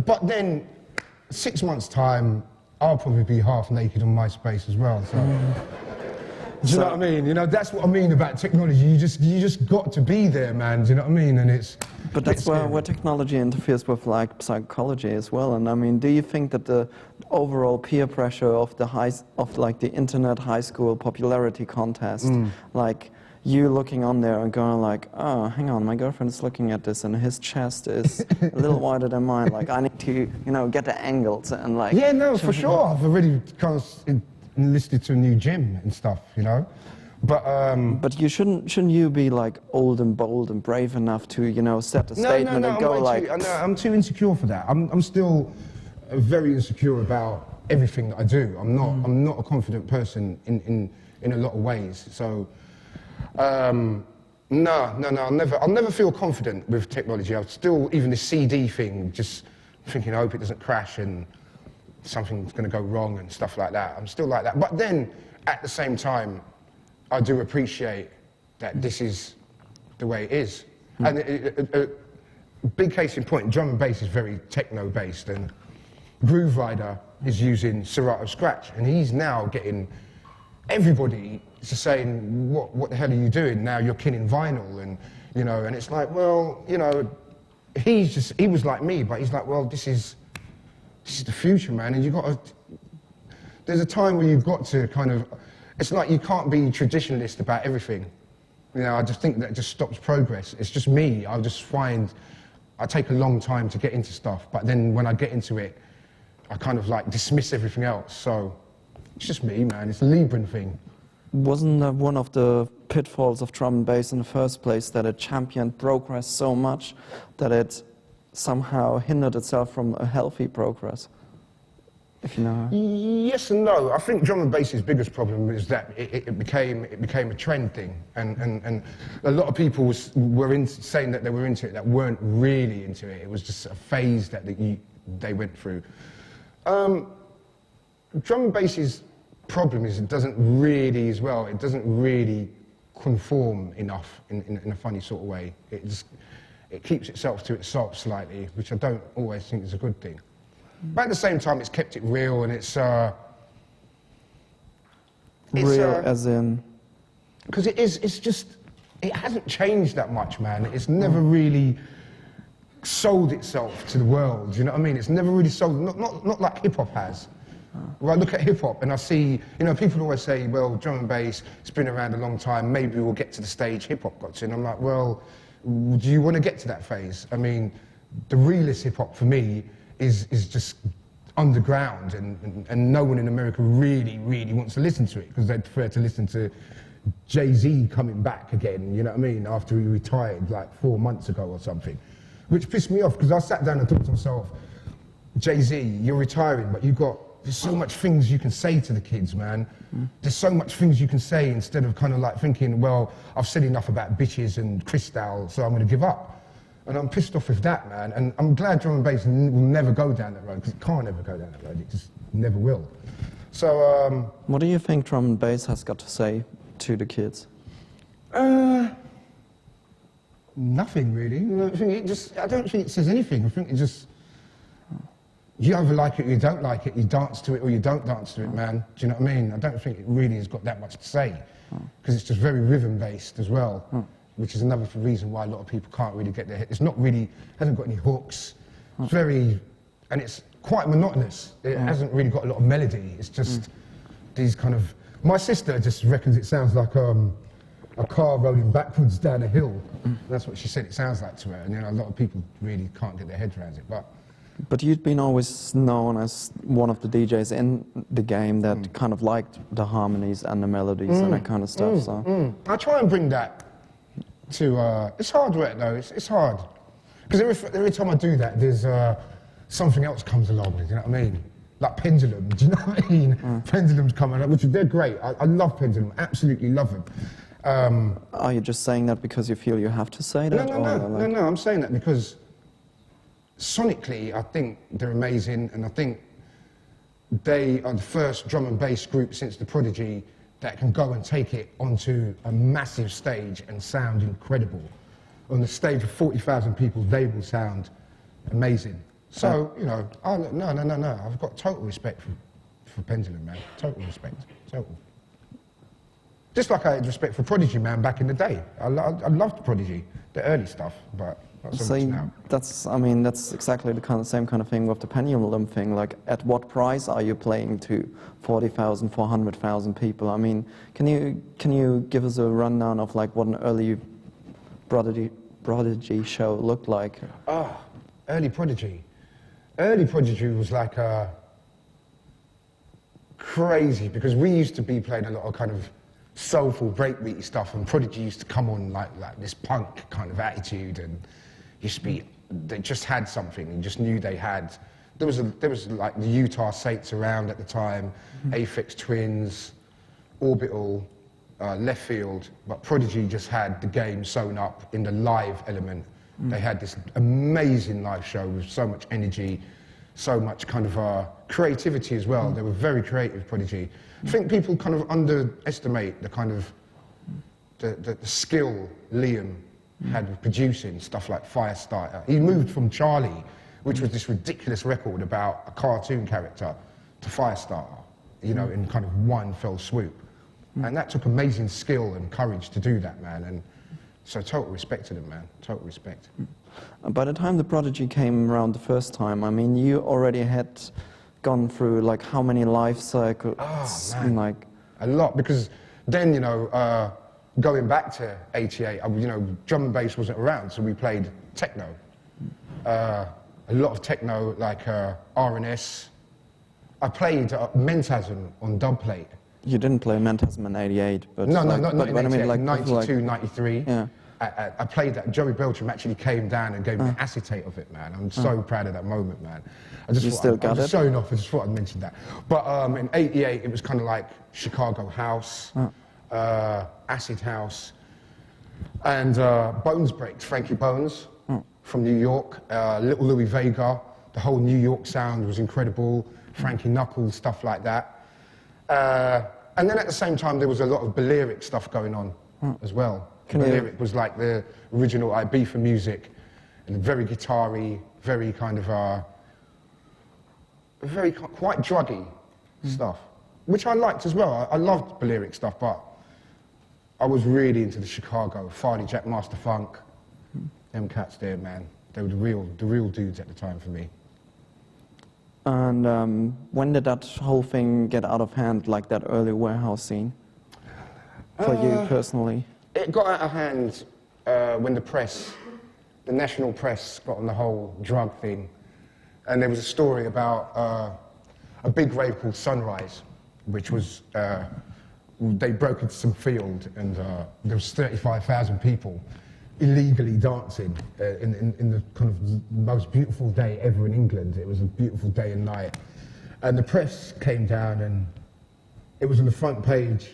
but then 6 months' time, I'll probably be half naked on MySpace as well. So. Do you know what I mean? You know, that's what I mean about technology. You just got to be there, man. Do you know what I mean? And it's. But that's where technology interferes with like psychology as well. And I mean, do you think that the overall peer pressure of the internet high school popularity contest, like you looking on there and going like, oh, hang on, my girlfriend's looking at this and his chest is a little wider than mine. Like I need to, you know, get the angles and like. Yeah, no, for sure. I've already kind of enlisted to a new gym and stuff, you know. But you shouldn't you be like old and bold and brave enough to, you know, set a statement and go like. I'm too insecure for that. I'm still very insecure about everything that I do. I'm not a confident person in a lot of ways. So no, I'll never feel confident with technology. I'll still, even the CD thing, just thinking, I hope it doesn't crash and something's going to go wrong and stuff like that. I'm still like that. But then, at the same time, I do appreciate that this is the way it is. And a big case in point, drum and bass is very techno-based, and Grooverider is using Serato Scratch, and he's now getting everybody just saying, what the hell are you doing? Now you're killing vinyl, and, you know, and it's like, well, you know, he was like me, but he's like, well, this is the future, man, and there's a time where you've got to kind of, it's like you can't be traditionalist about everything. You know, I just think that just stops progress. It's just me. I take a long time to get into stuff, but then when I get into it, I kind of like dismiss everything else. So it's just me, man. It's a Libran thing. Wasn't that one of the pitfalls of drum and bass in the first place, that it championed progress so much that it somehow hindered itself from a healthy progress? If you know. Yes and no. I think drum and bass's biggest problem is that it became a trend thing, and a lot of people were saying that they were into it that weren't really into it. It was just a phase that they went through. Drum and bass's problem is it doesn't really conform enough in a funny sort of way. It keeps itself to itself slightly, which I don't always think is a good thing. But at the same time, it's kept it real, and it's real as in? Because it hasn't changed that much, man. It's never really sold itself to the world, you know what I mean? It's never really sold, not like hip-hop has. When I look at hip-hop and I see, people always say, well, drum and bass, it's been around a long time, maybe we'll get to the stage hip-hop got to. And I'm like, well, do you want to get to that phase? I mean, the realest hip-hop for me is just underground, and no one in America really wants to listen to it, because they prefer to listen to Jay-Z coming back again, you know what I mean, after he retired like 4 months ago or something. Which pissed me off, because I sat down and thought to myself, Jay-Z, you're retiring, but there's so much things you can say to the kids, man. There's so much things you can say, instead of kind of like thinking, well, I've said enough about bitches and Cristal, so I'm going to give up. And I'm pissed off with that, man. And I'm glad drum and bass will never go down that road, because it can't ever go down that road. It just never will. So, what do you think drum and bass has got to say to the kids? Nothing really. I don't think it says anything. I think it just, you either like it or you don't like it. You dance to it or you don't dance to it, man. Do you know what I mean? I don't think it really has got that much to say, because it's just very rhythm-based as well. Which is another reason why a lot of people can't really get their head. It's not really, hasn't got any hooks. It's and it's quite monotonous. It hasn't really got a lot of melody. It's just these kind of, my sister just reckons it sounds like a car rolling backwards down a hill. That's what she said it sounds like to her. And a lot of people really can't get their heads around it. But you've been always known as one of the DJs in the game that kind of liked the harmonies and the melodies and that kind of stuff. So I try and bring that to, it's hard work though, it's hard. Because every time I do that, there's something else comes along, you know what I mean? Like Pendulum, do you know what I mean? Pendulum's coming up, which they're great. I love Pendulum, absolutely love them. Are you just saying that because you feel you have to say that? No, I'm saying that because sonically, I think they're amazing, and I think they are the first drum and bass group since The Prodigy that can go and take it onto a massive stage and sound incredible. On the stage of 40,000 people, they will sound amazing. So, no, I've got total respect for Pendulum, man. Total respect, total. Just like I had respect for Prodigy, man, back in the day. I loved Prodigy, the early stuff, but not so much now. That's exactly the same kind of thing with the Pendulum thing. Like, at what price are you playing to 40,000, 400,000 people? I mean, can you give us a rundown of like what an early Prodigy show looked like? Early Prodigy. Early Prodigy was like crazy, because we used to be playing a lot of kind of soulful breakbeaty stuff, and Prodigy used to come on like this punk kind of attitude, and they just had something, and just knew they had. There was like the Utah Saints around at the time, Aphex Twins, Orbital, Left Field, but Prodigy just had the game sewn up in the live element. They had this amazing live show with so much energy, so much kind of creativity as well. They were very creative, Prodigy. I think people kind of underestimate the kind of the skill Liam had with producing stuff like Firestarter. He moved from Charlie, which was this ridiculous record about a cartoon character, to Firestarter, in kind of one fell swoop. And that took amazing skill and courage to do that, man. And so total respect to them, man. Total respect. By the time the Prodigy came around the first time, I mean, you already had gone through like how many life cycles? Oh, man. Like a lot, because then, going back to 88, drum and bass wasn't around, so we played techno. A lot of techno, like R&S. I played Mentasm on dubplate. You didn't play Mentasm in 88, but... No, like, not in 88, I mean, like, 92, like, 93. Yeah. I played that. Joey Beltram actually came down and gave me an acetate of it, man. I'm so proud of that moment, man. I just You thought, still I'm got just it? showing off. I just thought I'd mention that. But in '88, it was kind of like Chicago house, acid house, and Bones Breaks, Frankie Bones from New York, Little Louis Vega. The whole New York sound was incredible. Frankie Knuckles, stuff like that. And then at the same time, there was a lot of Balearic stuff going on as well. Balearic was like the original Ibiza music, and very guitar-y, very kind of, quite druggy stuff, which I liked as well. I loved Balearic stuff, but I was really into the Chicago, Farley, Jack Master Funk, them cats there, man. They were the real dudes at the time for me. And when did that whole thing get out of hand, like that early warehouse scene, for you personally? It got out of hand when the national press got on the whole drug thing. And there was a story about a big rave called Sunrise, which was, they broke into some field and there was 35,000 people illegally dancing in the kind of most beautiful day ever in England. It was a beautiful day and night. And the press came down and it was on the front page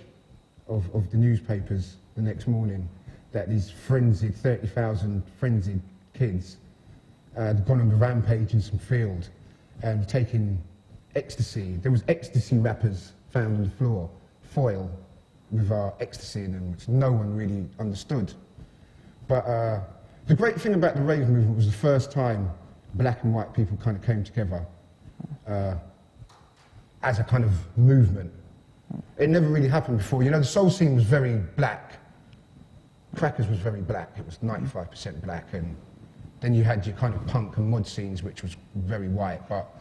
of the newspapers the next morning that these 30,000 frenzied kids had gone on the rampage in some field and taking ecstasy. There was ecstasy wrappers found on the floor, foil with ecstasy in them, which no one really understood. But the great thing about the rave movement was the first time black and white people kind of came together as a kind of movement. It never really happened before. You know, the soul scene was very black. Crackers was very black. It was 95% black. And then you had your kind of punk and mod scenes, which was very white. But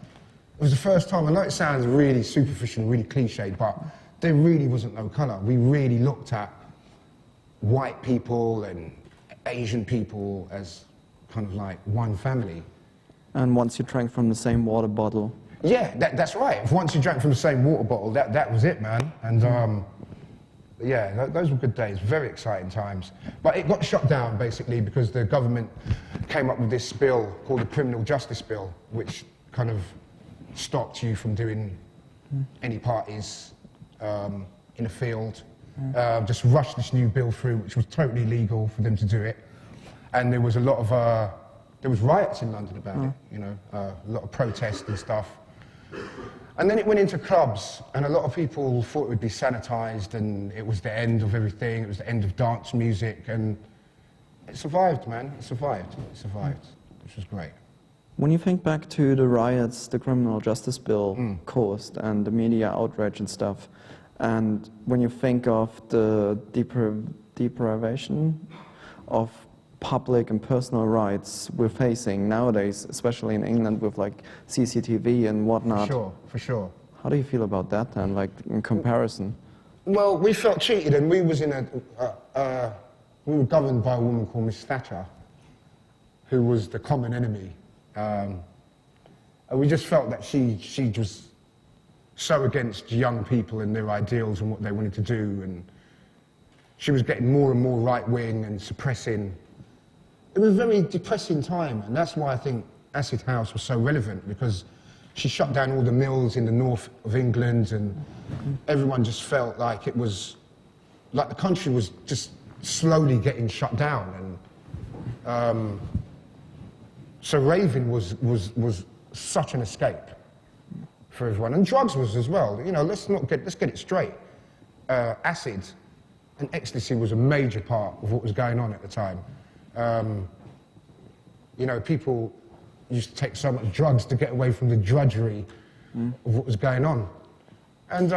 it was the first time, I know it sounds really superficial, really cliche, but there really wasn't no colour. We really looked at white people and Asian people as kind of like one family. And once you drank from the same water bottle. Yeah, that's right. If once you drank from the same water bottle, that was it, man. And yeah, those were good days, very exciting times. But it got shut down basically because the government came up with this bill called the Criminal Justice Bill, which kind of stopped you from doing any parties in a field. Just rushed this new bill through, which was totally legal for them to do it. And there was a lot of, there was riots in London about it, you know, a lot of protests and stuff. And then it went into clubs, and a lot of people thought it would be sanitized, and it was the end of everything, it was the end of dance music, and it survived, man, it survived, which was great. When you think back to the riots the criminal justice bill caused, and the media outrage and stuff, and when you think of the deprivation of public and personal rights we're facing nowadays, especially in England with like CCTV and whatnot. For sure. How do you feel about that then, like in comparison? Well, we felt cheated, and we was in we were governed by a woman called Miss Thatcher, who was the common enemy. And we just felt that she was so against young people and their ideals and what they wanted to do, and she was getting more and more right-wing and suppressing. It was a very depressing time, and that's why I think Acid House was so relevant, because she shut down all the mills in the north of England, and everyone just felt like it was, like the country was just slowly getting shut down. And so raving was such an escape for everyone, and drugs was as well. You know, let's get it straight. Acid and ecstasy was a major part of what was going on at the time. You know, people used to take so much drugs to get away from the drudgery of what was going on. And,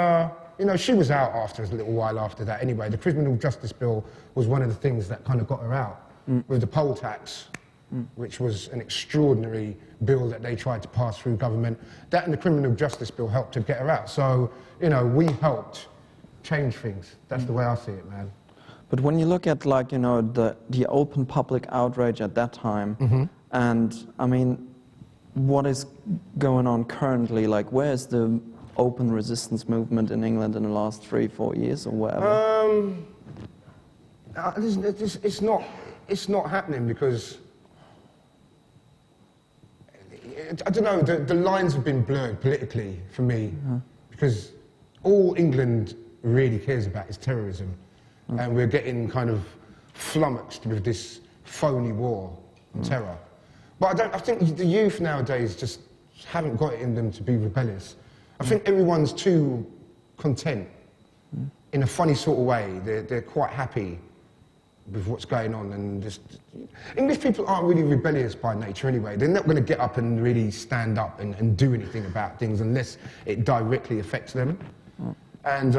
you know, she was out after a little while after that anyway. The Criminal Justice Bill was one of the things that kind of got her out, with the poll tax, which was an extraordinary bill that they tried to pass through government. That and the Criminal Justice Bill helped to get her out. So, you know, we helped change things. That's the way I see it, man. But when you look at, like, you know, the open public outrage at that time, and, I mean, what is going on currently? Like, where is the open resistance movement in England in the last 3-4 years or whatever? It's not, it's not happening because, I don't know, the lines have been blurred politically for me, because all England really cares about is terrorism, and we're getting kind of flummoxed with this phony war on terror. But I think the youth nowadays just haven't got it in them to be rebellious. I think everyone's too content in a funny sort of way. They're quite happy with what's going on, and just English people aren't really rebellious by nature anyway. They're not going to get up and really stand up and do anything about things unless it directly affects them. And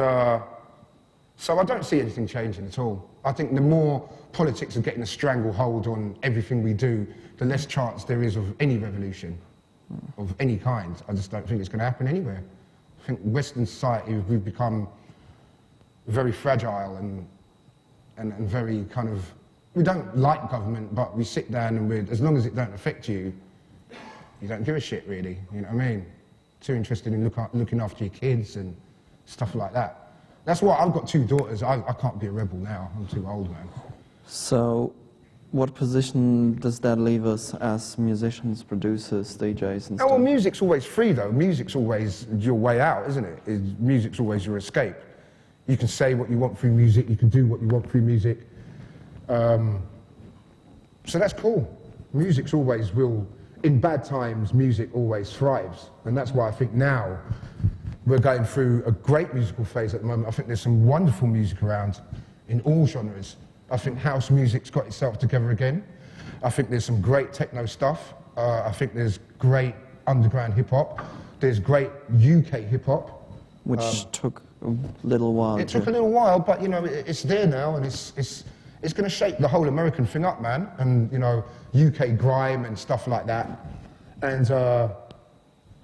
so I don't see anything changing at all. I think the more politics are getting a stranglehold on everything we do, the less chance there is of any revolution of any kind. I just don't think it's going to happen anywhere. I think Western society, we've become very fragile and very kind of, we don't like government, but we sit down and as long as it don't affect you, you don't give a shit really, you know what I mean? Too interested in looking after your kids and stuff like that. That's why I've got 2 daughters. I can't be a rebel now, I'm too old, man. So, what position does that leave us as musicians, producers, DJs and stuff? Oh, well, music's always free though. Music's always your way out, isn't it? Music's always your escape. You can say what you want through music, you can do what you want through music. So that's cool. Music's always in bad times, music always thrives. And that's why I think now we're going through a great musical phase at the moment. I think there's some wonderful music around in all genres. I think house music's got itself together again. I think there's some great techno stuff. I think there's great underground hip-hop. There's great UK hip-hop. Which took a little while. It took a little while, but you know, it's there now, and it's going to shake the whole American thing up, man. And you know, UK grime and stuff like that. And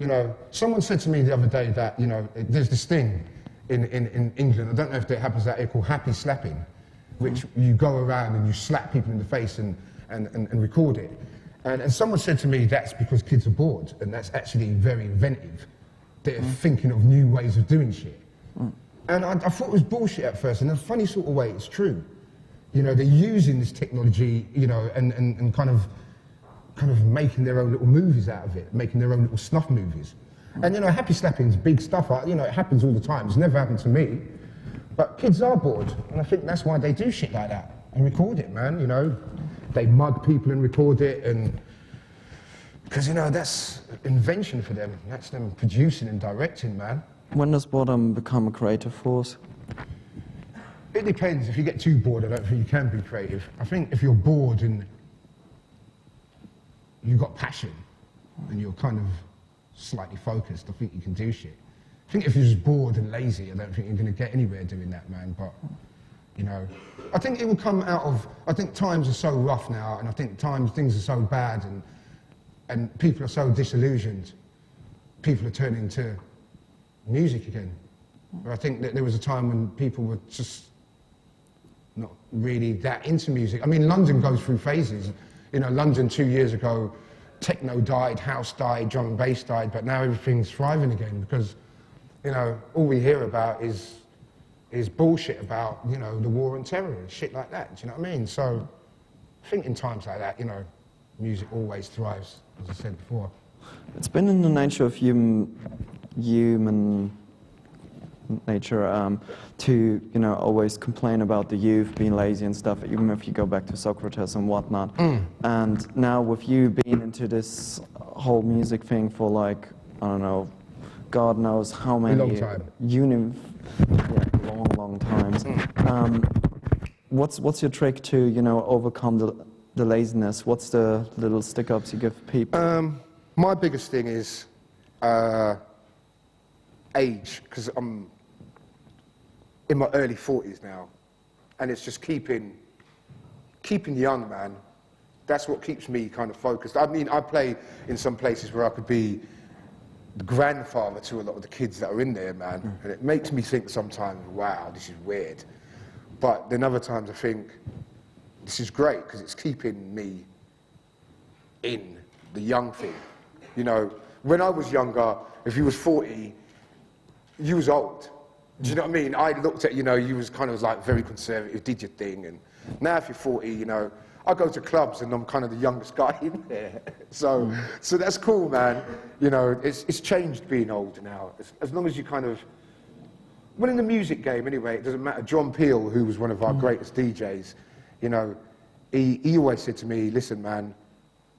you know, someone said to me the other day that you know, there's this thing in England. I don't know if it happens out here, called happy slapping, which you go around and you slap people in the face and record it. And someone said to me that's because kids are bored, and that's actually very inventive. They're thinking of new ways of doing shit. And I thought it was bullshit at first, in a funny sort of way, it's true. You know, they're using this technology, you know, and kind of making their own little movies out of it, making their own little snuff movies. And you know, happy slapping's big stuff, you know, it happens all the time. It's never happened to me. But kids are bored, and I think that's why they do shit like that, and record it, man, you know. They mug people and record it, and because, you know, that's invention for them. That's them producing and directing, man. When does boredom become a creative force? It depends. If you get too bored, I don't think you can be creative. I think if you're bored and you've got passion and you're kind of slightly focused, I think you can do shit. I think if you're just bored and lazy, I don't think you're going to get anywhere doing that, man. But, you know, I think it will come out of, I think times are so rough now, and I think things are so bad, and people are so disillusioned, people are turning to music again. But I think that there was a time when people were just not really that into music. I mean, London goes through phases. You know, London 2 years ago, techno died, house died, drum and bass died, but now everything's thriving again because, you know, all we hear about is bullshit about, you know, the war on terror and shit like that. Do you know what I mean? So I think in times like that, you know, music always thrives, as I said before. It's been in the nature of human nature to, you know, always complain about the youth being lazy and stuff, even if you go back to Socrates and whatnot. And now with you being into this whole music thing for like, I don't know, God knows how many... A long time. Long times. What's your trick to, you know, overcome the laziness? What's the little stick-ups you give people? My biggest thing is age, because I'm in my early 40s now, and it's just keeping young, man. That's what keeps me kind of focused. I mean, I play in some places where I could be the grandfather to a lot of the kids that are in there, man, and it makes me think sometimes, wow, this is weird. But then other times I think, this is great, because it's keeping me in the young thing. You know, when I was younger, if you was 40, you was old. Do you know what I mean? I looked at, you know, you was kind of like very conservative, did your thing. And now if you're 40, you know, I go to clubs and I'm kind of the youngest guy in there. So that's cool, man. You know, it's changed being old now. As long as you kind of, well, in the music game anyway, it doesn't matter. John Peel, who was one of our greatest DJs, you know, he always said to me, listen, man,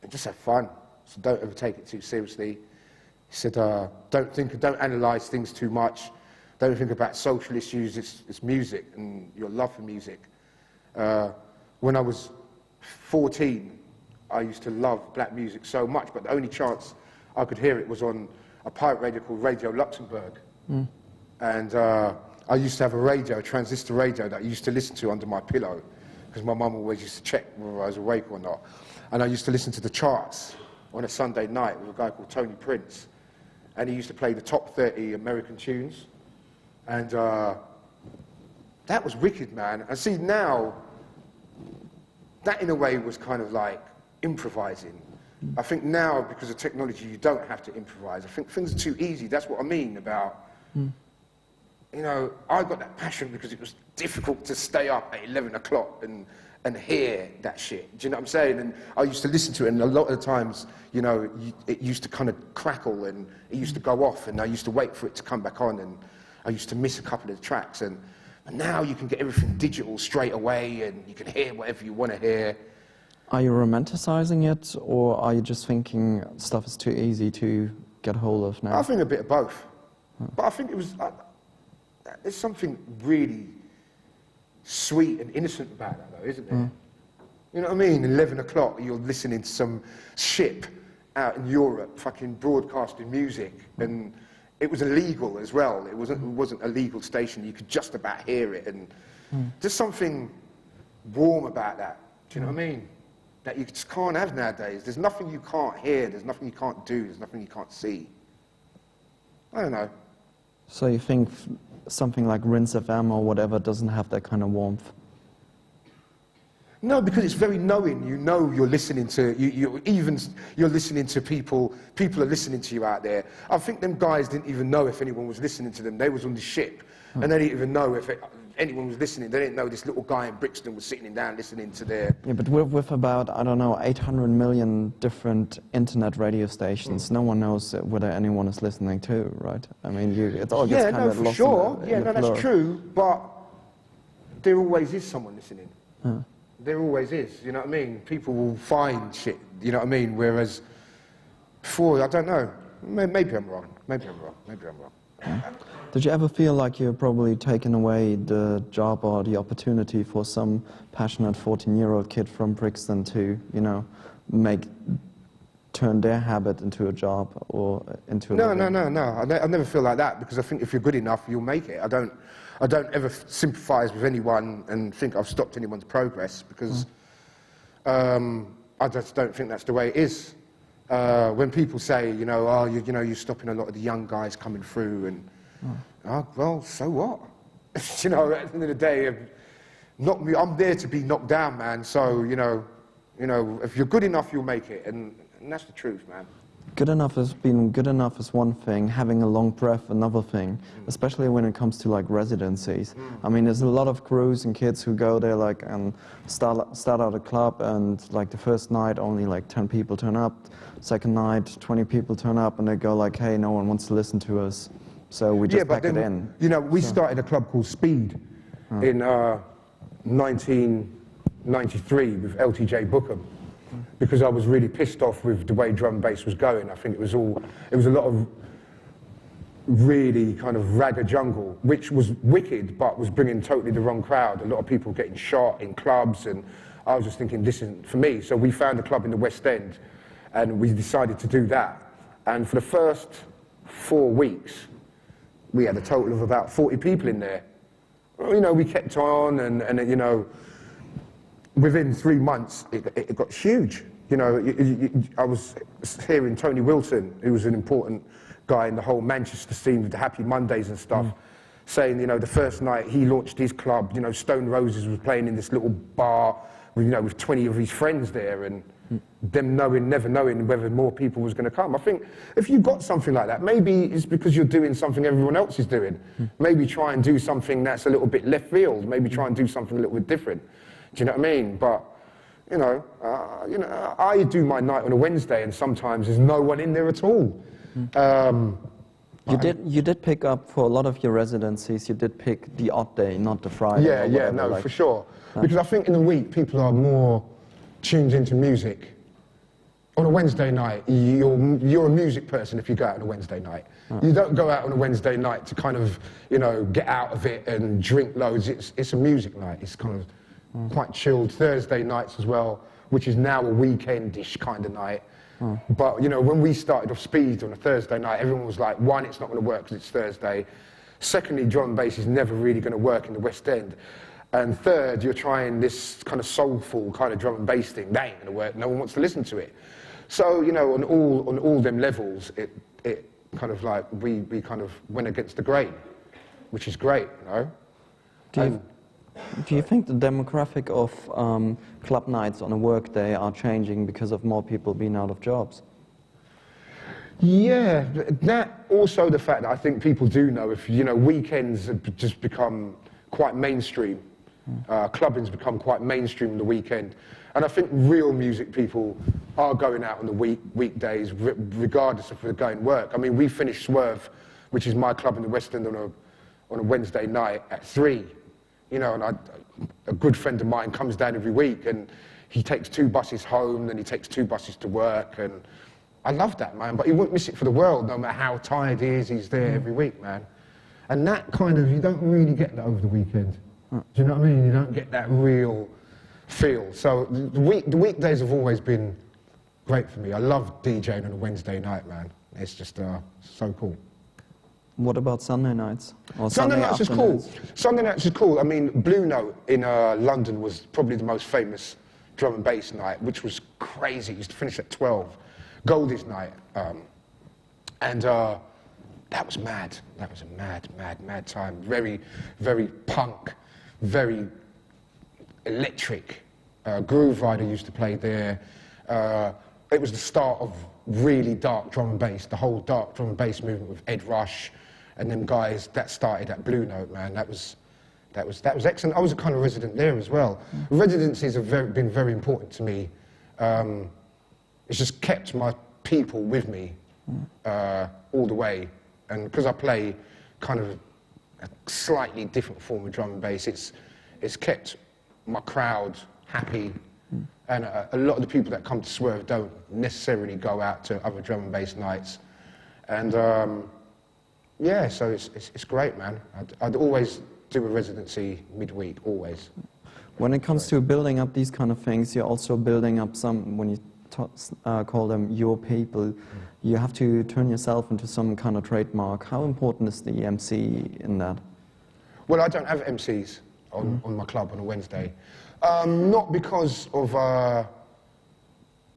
just have fun. So don't ever take it too seriously. He said, don't analyze things too much. Don't think about social issues. It's music and your love for music. When I was 14, I used to love black music so much, but the only chance I could hear it was on a pirate radio called Radio Luxembourg. And I used to have a transistor radio that I used to listen to under my pillow, because my mum always used to check whether I was awake or not. And I used to listen to the charts on a Sunday night with a guy called Tony Prince. And he used to play the top 30 American tunes. And that was wicked, man. And see, now, that in a way was kind of like improvising. I think now, because of technology, you don't have to improvise. I think things are too easy. That's what I mean about, you know, I got that passion because it was difficult to stay up at 11 o'clock and hear that shit. Do you know what I'm saying? And I used to listen to it, and a lot of the times, you know, it used to kind of crackle and it used to go off, and I used to wait for it to come back on, and I used to miss a couple of the tracks. And now you can get everything digital straight away, and you can hear whatever you want to hear. Are you romanticizing it, or are you just thinking stuff is too easy to get hold of now? I think a bit of both. But I think it was, there's something really sweet and innocent about that, though, isn't there? You know what I mean? 11 o'clock, you're listening to some ship out in Europe fucking broadcasting music, and it was illegal as well. It wasn't a legal station. You could just about hear it, and just something warm about that. Do you know what I mean? That you just can't have nowadays. There's nothing you can't hear. There's nothing you can't do. There's nothing you can't see. I don't know. So you think something like Rinse FM or whatever doesn't have that kind of warmth? No, because it's very knowing. You know you're listening to, you're listening to people are listening to you out there. I think them guys didn't even know if anyone was listening to them. They was on the ship, and they didn't even know if anyone was listening. They didn't know this little guy in Brixton was sitting down listening to their... Yeah, but with about, I don't know, 800 million different internet radio stations, no one knows whether anyone is listening to, right? I mean, it all gets kind of lost in the that's true, but there always is someone listening. There always is, you know what I mean? People will find shit, you know what I mean? Whereas before, I don't know, maybe I'm wrong. Did you ever feel like you're probably taking away the job or the opportunity for some passionate 14-year-old kid from Brixton to, you know, turn their habit into a job or into a living? No. I never feel like that, because I think if you're good enough, you'll make it. I don't ever sympathise with anyone and think I've stopped anyone's progress, because I just don't think that's the way it is. When people say, you know, you're stopping a lot of the young guys coming through, and well, so what? You know, at the end of the day, I'm there to be knocked down, man. So you know, if you're good enough, you'll make it, and that's the truth, man. Good enough is one thing, having a long breath another thing, especially when it comes to like residencies. I mean, there's a lot of crews and kids who go there like and start out a club, and like the first night only like 10 people turn up, second night 20 people turn up, and they go like, hey, no one wants to listen to us, so we just pack it in. You know, we started a club called Speed in 1993 with LTJ Bukem, because I was really pissed off with the way drum and bass was going. I think it was a lot of really kind of ragga jungle, which was wicked, but was bringing totally the wrong crowd. A lot of people getting shot in clubs, and I was just thinking, this isn't for me. So we found a club in the West End, and we decided to do that. And for the first 4 weeks, we had a total of about 40 people in there. You know, we kept on, and you know, within 3 months, it got huge. You know, I was hearing Tony Wilson, who was an important guy in the whole Manchester scene with the Happy Mondays and stuff, saying, you know, the first night he launched his club, you know, Stone Roses was playing in this little bar, with, you know, with 20 of his friends there, and them never knowing whether more people was going to come. I think if you've got something like that, maybe it's because you're doing something everyone else is doing. Maybe try and do something that's a little bit left field. Maybe try and do something a little bit different. Do you know what I mean? But I do my night on a Wednesday, and sometimes there's no one in there at all. You did pick up for a lot of your residencies. You did pick the odd day, not the Friday. Yeah, or whatever, no, like, for sure. Because I think in the week people are more tuned into music. On a Wednesday night, you're a music person if you go out on a Wednesday night. You don't go out on a Wednesday night to kind of, get out of it and drink loads. It's a music night. It's kind of quite chilled. Thursday nights as well, which is now a weekend-ish kind of night. But, when we started off Speed on a Thursday night, everyone was like, one, it's not going to work because it's Thursday. Secondly, drum and bass is never really going to work in the West End. And third, you're trying this kind of soulful kind of drum and bass thing. That ain't going to work. No one wants to listen to it. So, on all them levels, it kind of like, we kind of went against the grain, which is great, Do you think the demographic of club nights on a work day are changing because of more people being out of jobs? Yeah, that also the fact that I think people do know if, weekends have just become quite mainstream. Clubbing's become quite mainstream on the weekend. And I think real music people are going out on the weekdays, regardless if they're going work. I mean, we finish Swerve, which is my club in the West End, on a Wednesday night at 3. And a good friend of mine comes down every week, and he takes 2 buses home, then he takes 2 buses to work, and I love that, man. But he wouldn't miss it for the world, no matter how tired he is, he's there every week, man. And that kind of, you don't really get that over the weekend. Do you know what I mean? You don't get that real feel. So the weekdays have always been great for me. I love DJing on a Wednesday night, man. It's just so cool. What about Sunday nights? Or Sunday nights is cool. Sunday nights is cool. I mean, Blue Note in London was probably the most famous drum and bass night, which was crazy. It used to finish at 12. Goldie's night. And that was mad. That was a mad time. Very, very punk, very electric. Grooverider used to play there. It was the start of really dark drum and bass, the whole dark drum and bass movement with Ed Rush and them guys. That started at Blue Note, man. That was excellent. I was a kind of resident there as well. Residencies have been very important to me. It's just kept my people with me all the way. And because I play kind of a slightly different form of drum and bass, it's kept my crowd happy. And a lot of the people that come to Swerve don't necessarily go out to other drum and bass nights. And yeah, so it's great, man. I'd always do a residency midweek, always. When it comes to building up these kind of things, you're also building up some, when you call them your people, you have to turn yourself into some kind of trademark. How important is the MC in that? Well, I don't have MCs on my club on a Wednesday. Not because of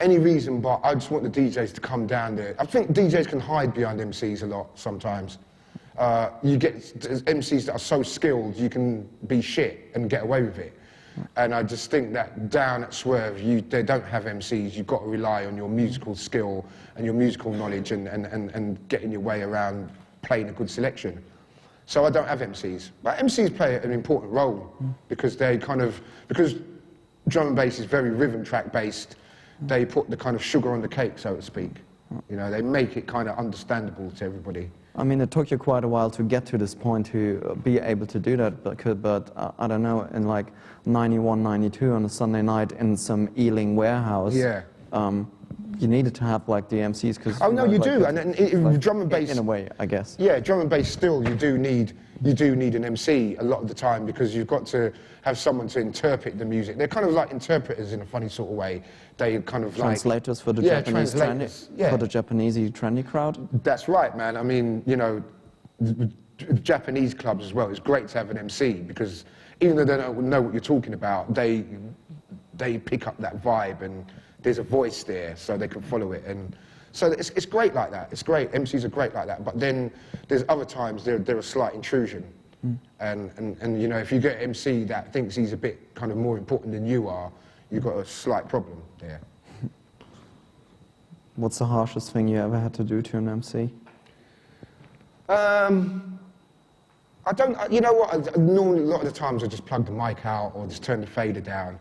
any reason, but I just want the DJs to come down there. I think DJs can hide behind MCs a lot sometimes. You get MCs that are so skilled, you can be shit and get away with it. And I just think that down at Swerve, they don't have MCs. You've got to rely on your musical skill and your musical knowledge and getting your way around playing a good selection. So I don't have MCs. But MCs play an important role because because drum and bass is very rhythm track based, they put the kind of sugar on the cake, so to speak. They make it kind of understandable to everybody. I mean, it took you quite a while to get to this point to be able to do that, but I don't know, in like 91, 92 on a Sunday night in some Ealing warehouse, you needed to have like the MCs because... Oh no, you do, and like, drum and bass... In a way, I guess. Yeah, drum and bass still, you do need an MC a lot of the time because you've got to have someone to interpret the music. They're kind of like interpreters in a funny sort of way. They kind of translators for the Japanese for the Japanese trendy crowd. That's right, man. I mean, the Japanese clubs as well. It's great to have an MC because even though they don't know what you're talking about, they pick up that vibe and there's a voice there, so they can follow it. And so it's great like that. It's great. MCs are great like that. But then there's other times they're a slight intrusion. And if you get an MC that thinks he's a bit kind of more important than you are, you've got a slight problem there. What's the harshest thing you ever had to do to an MC? I don't, you know what, normally a lot of the times I just plug the mic out or just turn the fader down.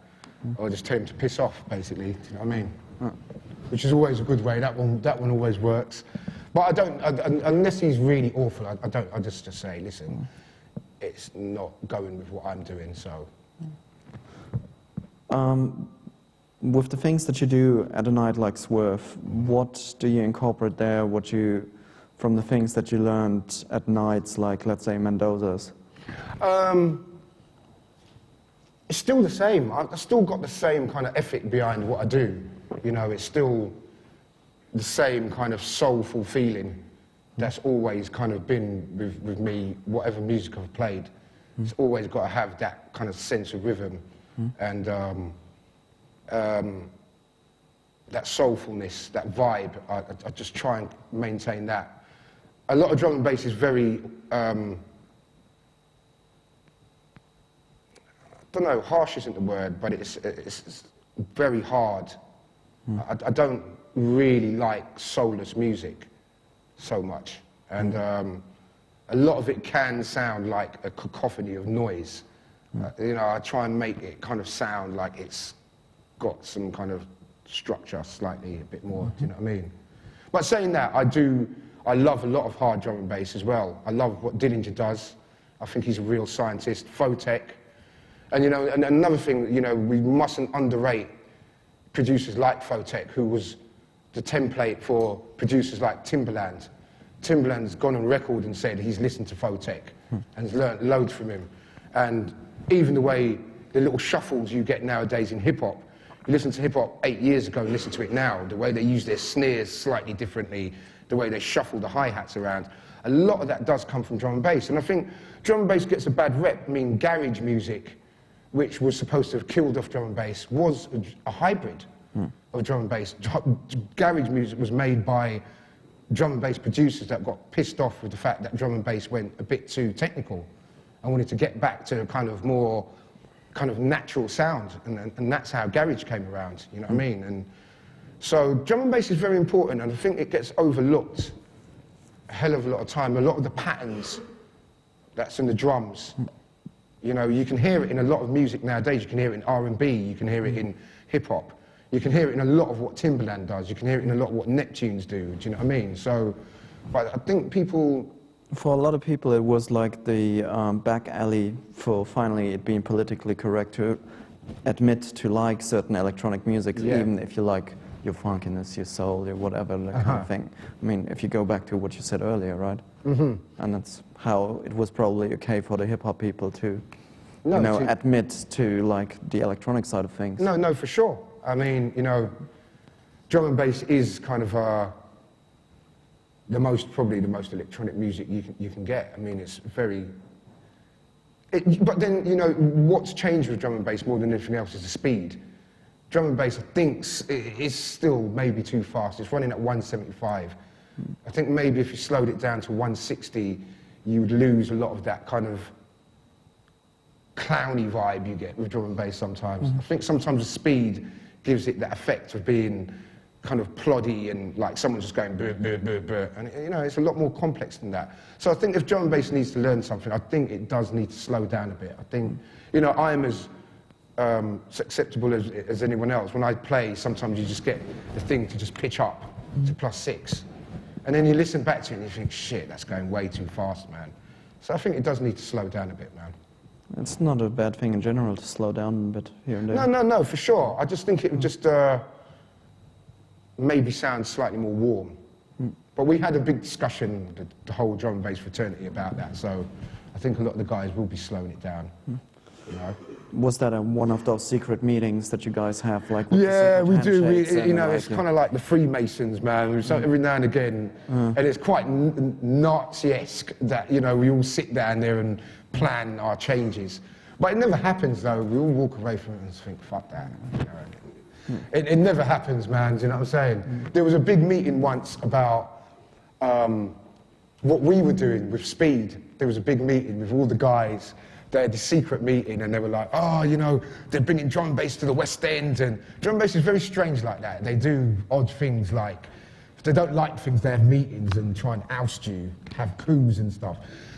or just tell him to piss off, basically. Do you know what I mean? Which is always a good way. That one always works. But I don't, unless he's really awful, I just say, listen, it's not going with what I'm doing, so. With the things that you do at a night like Swerve, what do you incorporate there, from the things that you learned at nights like, let's say, Mendoza's? It's still the same. I've still got the same kind of ethic behind what I do. You know, it's still the same kind of soulful feeling that's always kind of been with me, whatever music I've played. It's always got to have that kind of sense of rhythm and that soulfulness, that vibe. I just try and maintain that. A lot of drum and bass is very, I don't know, harsh isn't the word, but it's very hard. I don't really like soulless music so much. And a lot of it can sound like a cacophony of noise. You know, I try and make it kind of sound like it's got some kind of structure slightly, a bit more, do you know what I mean? But saying that, I love a lot of hard drum and bass as well. I love what Dillinger does. I think he's a real scientist. Photech. And, you know, and another thing, you know, we mustn't underrate producers like Photech, who was the template for producers like Timbaland. Timbaland's gone on record and said he's listened to Photech and has learned loads from him. And even the way, the little shuffles you get nowadays in hip-hop, you listen to hip-hop 8 years ago and listen to it now, the way they use their snares slightly differently, the way they shuffle the hi-hats around, a lot of that does come from drum and bass. And I think drum and bass gets a bad rep. I mean, garage music, which was supposed to have killed off drum and bass, was a hybrid of drum and bass. Garage music was made by drum and bass producers that got pissed off with the fact that drum and bass went a bit too technical and wanted to get back to a kind of more kind of natural sound, and that's how garage came around, you know what I mean? And so drum and bass is very important, and I think it gets overlooked a hell of a lot of time. A lot of the patterns that's in the drums, you know, you can hear it in a lot of music nowadays. You can hear it in R&B, you can hear it in hip-hop, you can hear it in a lot of what Timbaland does, you can hear it in a lot of what Neptunes do, do you know what I mean? So, but I think people... For a lot of people, it was like the back alley for finally it being politically correct to admit to like certain electronic music, even if you like your funkiness, your soul, your whatever, that kind of thing. I mean, if you go back to what you said earlier, right? And that's how it was probably okay for the hip-hop people to, you know, admit to like the electronic side of things. No, for sure. I mean, you know, drum and bass is kind of probably the most electronic music you can get. I mean, it's very... but then, you know, what's changed with drum and bass more than anything else is the speed. Drum and bass, I think, is still maybe too fast. It's running at 175. I think maybe if you slowed it down to 160, you would lose a lot of that kind of clowny vibe you get with drum and bass sometimes. I think sometimes the speed gives it that effect of being kind of ploddy and like someone just going brr, brr, brr, brr. And, you know, it's a lot more complex than that. So I think if drum and bass needs to learn something, I think it does need to slow down a bit. I think, you know, I'm as acceptable as anyone else. When I play, sometimes you just get the thing to just pitch up to +6. And then you listen back to it and you think, shit, that's going way too fast, man. So I think it does need to slow down a bit, man. It's not a bad thing in general to slow down a bit here and there. No, for sure. I just think it would just maybe sound slightly more warm. But we had a big discussion, the whole drum and bass fraternity, about that. So I think a lot of the guys will be slowing it down. You know? Was that one of those secret meetings that you guys have? Like, yeah, we do. You know, it's kind of like the Freemasons, man. So every now and again, and it's quite Nazi-esque that, you know, we all sit down there and plan our changes. But it never happens, though. We all walk away from it and think, fuck that. You know? It never happens, man. Do you know what I'm saying? There was a big meeting once about what we were doing with Speed. There was a big meeting with all the guys. They had this secret meeting and they were like, oh, you know, they're bringing drum and bass to the West End. And drum and bass is very strange like that. They do odd things like If they don't like things, they have meetings and try and oust you, have coups and stuff.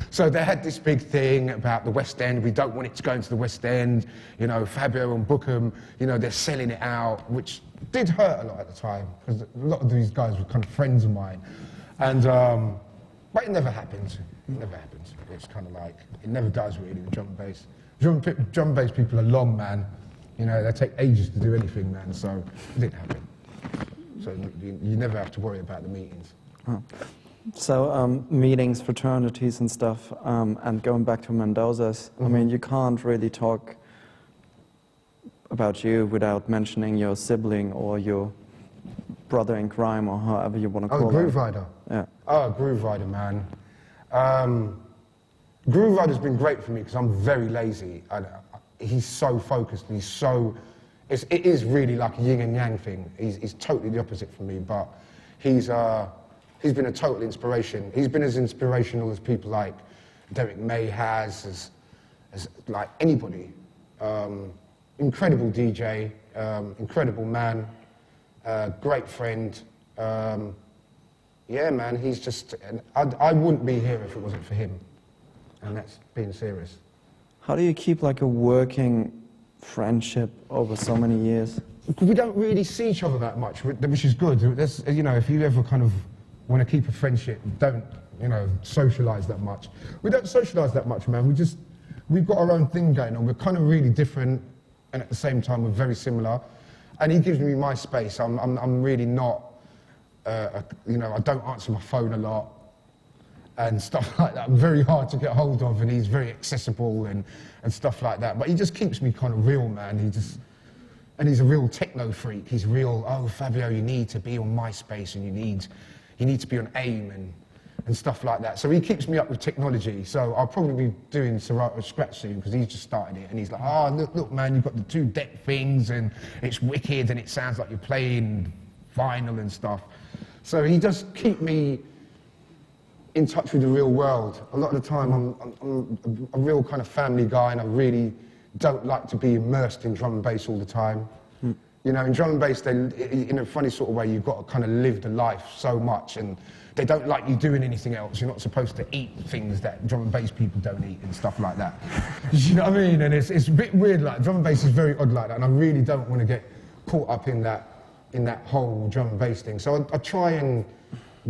So they had this big thing about the West End. We don't want it to go into the West End. You know, Fabio and Bukem, you know, they're selling it out, which did hurt a lot at the time because a lot of these guys were kind of friends of mine. And, but it never happened. It never happened. It's kind of like, it never does really with drum and bass. Drum and bass people are long, man. You know, they take ages to do anything, man, so it didn't happen. So you never have to worry about the meetings. Oh. So meetings, fraternities and stuff, and going back to Mendoza's, I mean, you can't really talk about you without mentioning your sibling or your brother in crime or however you want to call it. Oh, Grooverider. Yeah. Oh, Grooverider, man. Grooverider's been great for me because I'm very lazy. He's so focused and he's so... It is really like a yin and yang thing. He's totally the opposite from me, but he's been a total inspiration. He's been as inspirational as people like Derek May has, as like anybody. Incredible DJ, incredible man, great friend. Yeah, man, he's just... I wouldn't be here if it wasn't for him, and that's being serious. How do you keep like a working friendship over so many years? We don't really see each other that much, which is good. That's, you know, if you ever kind of want to keep a friendship, don't, you know, socialise that much. We don't socialise that much, man. We've got our own thing going on. We're kind of really different, and at the same time, we're very similar. And he gives me my space. I'm really not, you know, I don't answer my phone a lot and stuff like that. I'm very hard to get hold of, and he's very accessible and stuff like that. But he just keeps me kind of real, man. And he's a real techno freak. He's real, oh, Fabio, you need to be on MySpace and you need to be on AIM and stuff like that. So he keeps me up with technology. So I'll probably be doing Serato Scratch soon because he's just started it. And he's like, oh, look, man, you've got the 2 deck things and it's wicked and it sounds like you're playing vinyl and stuff. So he does keep me in touch with the real world. A lot of the time I'm a real kind of family guy, and I really don't like to be immersed in drum and bass all the time. You know, in drum and bass, in a funny sort of way, you've got to kind of live the life so much, and they don't like you doing anything else. You're not supposed to eat things that drum and bass people don't eat and stuff like that. You know what I mean? And it's a bit weird, like, drum and bass is very odd like that, and I really don't want to get caught up in that whole drum and bass thing. So I try and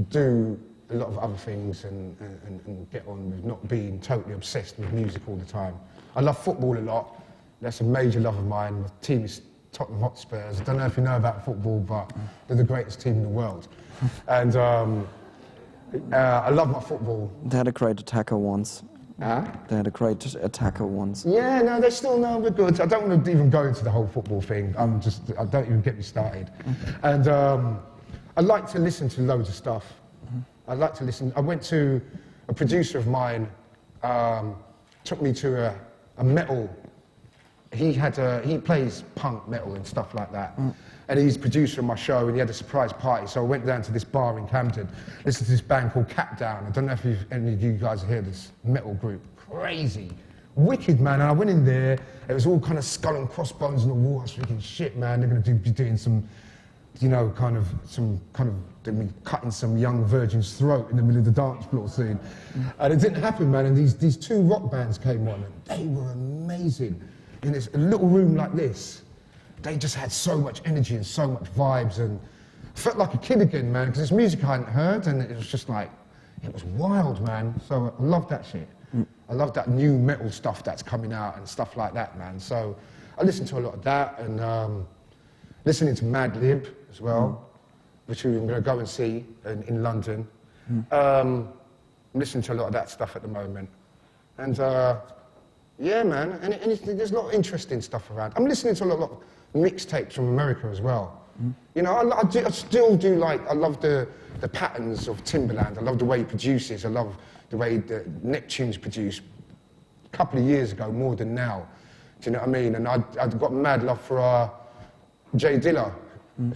do a lot of other things and get on with not being totally obsessed with music all the time. I love football a lot. That's a major love of mine. My team is Tottenham Hotspurs. I don't know if you know about football, but they're the greatest team in the world. And I love my football. They had a great attacker once. Huh? They had a great attacker once. Yeah, no, they still know we're good. I don't want to even go into the whole football thing. I don't even get me started. And I like to listen to loads of stuff. I like to listen. I went to a producer of mine, took me to a metal. He plays punk metal and stuff like that. And he's producer of my show, and he had a surprise party. So I went down to this bar in Camden, listened to this band called Cap Down. I don't know if any of you guys hear this metal group. Crazy. Wicked, man. And I went in there, it was all kind of skull and crossbones on the wall. I was thinking, shit, man, they're going to be doing some, you know, they'd be cutting some young virgin's throat in the middle of the dance floor scene. And it didn't happen, man. And these 2 rock bands came on, and they were amazing. In this little room like this, they just had so much energy and so much vibes, and I felt like a kid again, man, because it's music I hadn't heard, and it was just like, it was wild, man. So I love that shit. I love that new metal stuff that's coming out and stuff like that, man. So I listen to a lot of that, and listening to Madlib as well, which I'm going to go and see in London. I'm listening to a lot of that stuff at the moment. And yeah, man, and there's a lot of interesting stuff around. I'm listening to a lot of mixtapes from America as well. You know, I still do like, I love the patterns of Timbaland. I love the way he produces. I love the way the Neptune's produced a couple of years ago, more than now. Do you know what I mean? And I've got mad love for Jay Dilla,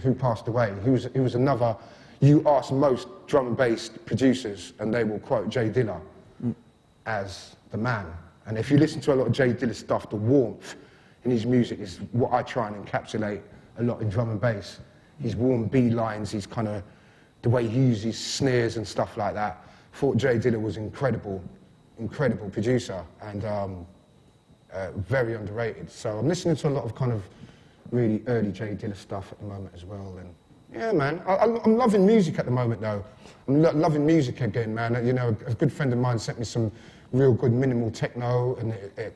who passed away. He was another, you ask most drum and bass producers, and they will quote Jay Dilla as the man. And if you listen to a lot of Jay Dilla stuff, the warmth in his music is what I try and encapsulate a lot in drum and bass. His warm B lines, his kind of the way he used his snares and stuff like that. Thought Jay Dilla was incredible producer, and very underrated. So I'm listening to a lot of kind of really early Jay Dilla stuff at the moment as well. And yeah, man, I'm loving music at the moment though. I'm loving music again, man. You know, a good friend of mine sent me some real good minimal techno, and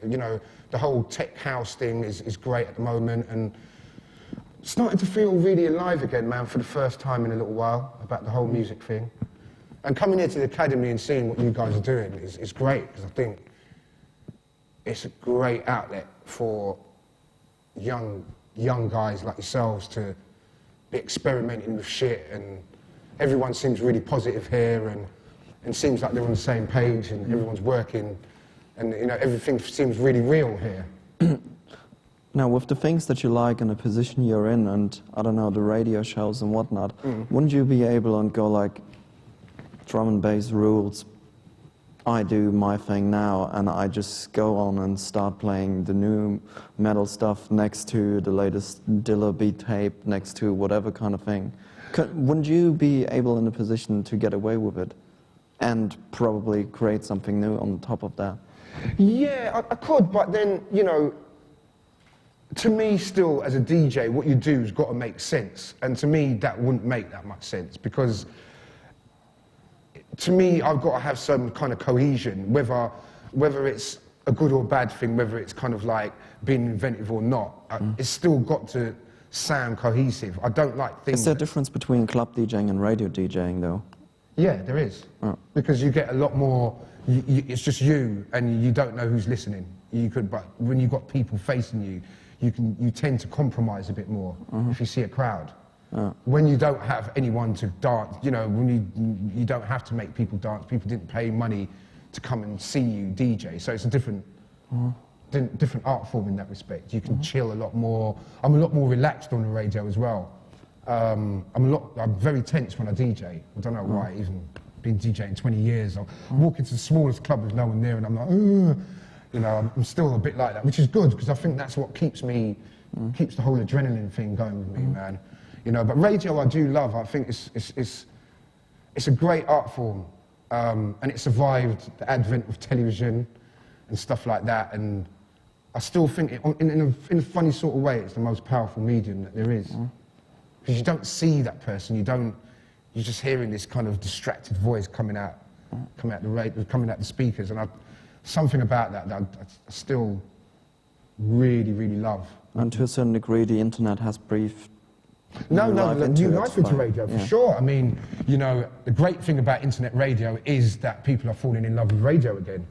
you know, the whole tech house thing is great at the moment, and starting to feel really alive again, man, for the first time in a little while about the whole music thing. And coming here to the Academy and seeing what you guys are doing is great, because I think it's a great outlet for young guys like yourselves to be experimenting with shit, and everyone seems really positive here, and seems like they're on the same page, and everyone's working, and you know, everything seems really real here. Now, with the things that you like and the position you're in, and I don't know, the radio shows and whatnot, wouldn't you be able to go like, drum and bass rules, I do my thing now, and I just go on and start playing the new metal stuff next to the latest Dilla beat tape, next to whatever kind of thing? Wouldn't you be able in a position to get away with it and probably create something new on top of that? Yeah, I could, but then, you know, to me still, as a DJ, what you do has got to make sense. And to me, that wouldn't make that much sense, because to me, I've got to have some kind of cohesion, whether it's a good or bad thing, whether it's kind of like being inventive or not. It's still got to sound cohesive. I don't like things... Is there a difference between club DJing and radio DJing, though? Yeah, there is. Oh. Because you get a lot more... it's just you, and you don't know who's listening. But when you've got people facing you, you tend to compromise a bit more if you see a crowd. When you don't have anyone to dance, you know, when you don't have to make people dance, people didn't pay money to come and see you DJ, so it's a different art form in that respect. You can chill a lot more. I'm a lot more relaxed on the radio as well. I'm very tense when I DJ. I don't know why, even been DJing 20 years. I walk into the smallest club with no one there and I'm like, you know, I'm still a bit like that, which is good, because I think that's what keeps keeps the whole adrenaline thing going with me, man. You know, but radio I do love. I think it's a great art form, and it survived the advent of television and stuff like that. And I still think, in a funny sort of way, it's the most powerful medium that there is, because you don't see that person. You're just hearing this kind of distracted voice coming out the radio, coming out the speakers, and something about that I still really, really love. And to a certain degree, the internet has breathed new life into radio, for sure. I mean, you know, the great thing about internet radio is that people are falling in love with radio again,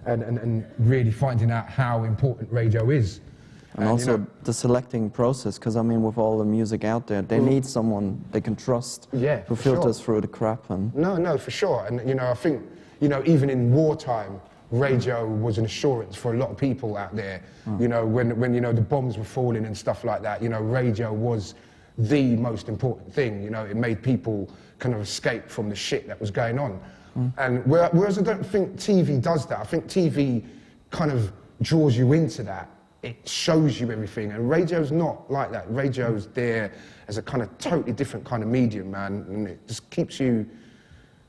and really finding out how important radio is. And also, you know, the selecting process, because I mean, with all the music out there, they need someone they can trust who filters through the crap. And No, for sure. And you know, I think, you know, even in wartime, radio was an assurance for a lot of people out there. You know, when you know, the bombs were falling and stuff like that, you know, radio was the most important thing. You know, it made people kind of escape from the shit that was going on. And whereas I don't think TV does that. I think TV kind of draws you into that. It shows you everything, and radio's not like that. Radio's there as a kind of totally different kind of medium, man, and it just keeps you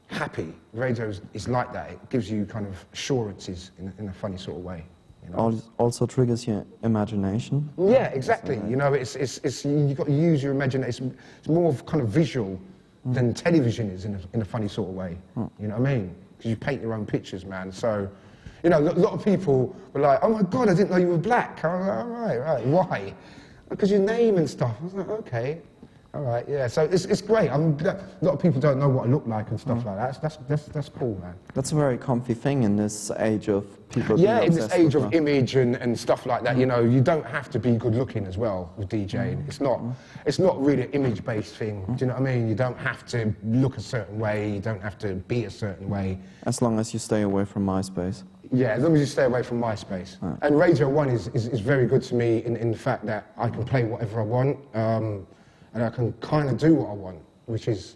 happy. Radio is like that. It gives you kind of assurances in a funny sort of way. You know? Also triggers your imagination. Yeah, exactly. You know, it's you've got to use your imagination. It's more of kind of visual than television is in a funny sort of way. You know what I mean? Because you paint your own pictures, man. So, you know, a lot of people were like, "Oh my God, I didn't know you were black." I was like, "All right, why?" Because your name and stuff. I was like, "Okay. All right, yeah." So it's great. A lot of people don't know what I look like and stuff like that. That's cool, man. That's a very comfy thing in this age of people. Yeah, in this age of image and stuff like that. You know, you don't have to be good looking as well with DJing. It's not really an image based thing. Do you know what I mean? You don't have to look a certain way. You don't have to be a certain way. As long as you stay away from MySpace. Yeah, as long as you stay away from MySpace. And Radio 1 is very good to me in the fact that I can play whatever I want. And I can kind of do what I want, which is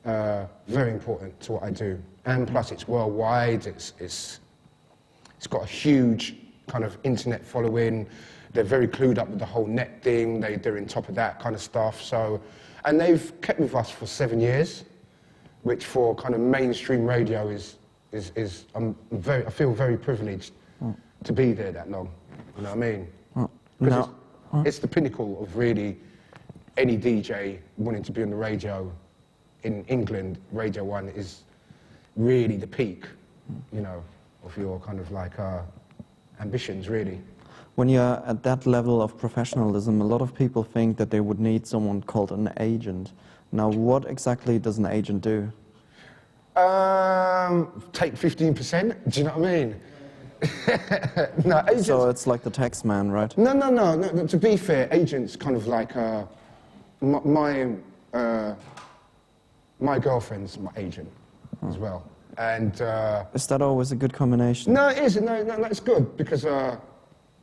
very important to what I do. And plus, it's worldwide. It's got a huge kind of internet following. They're very clued up with the whole net thing. They're on top of that kind of stuff. So, and they've kept with us for 7 years. which for kind of mainstream radio I feel very privileged to be there that long. You know what I mean? Because it's the pinnacle of really any DJ wanting to be on the radio in England. Radio 1 is really the peak, you know, of your kind of like ambitions, really. When you're at that level of professionalism, a lot of people think that they would need someone called an agent. Now, what exactly does an agent do? Take 15%, do you know what I mean? No, agents... So it's like the tax man, right? No, to be fair, agents kind of like, my girlfriend's my agent as well. And is that always a good combination? No, it isn't. No, it's good because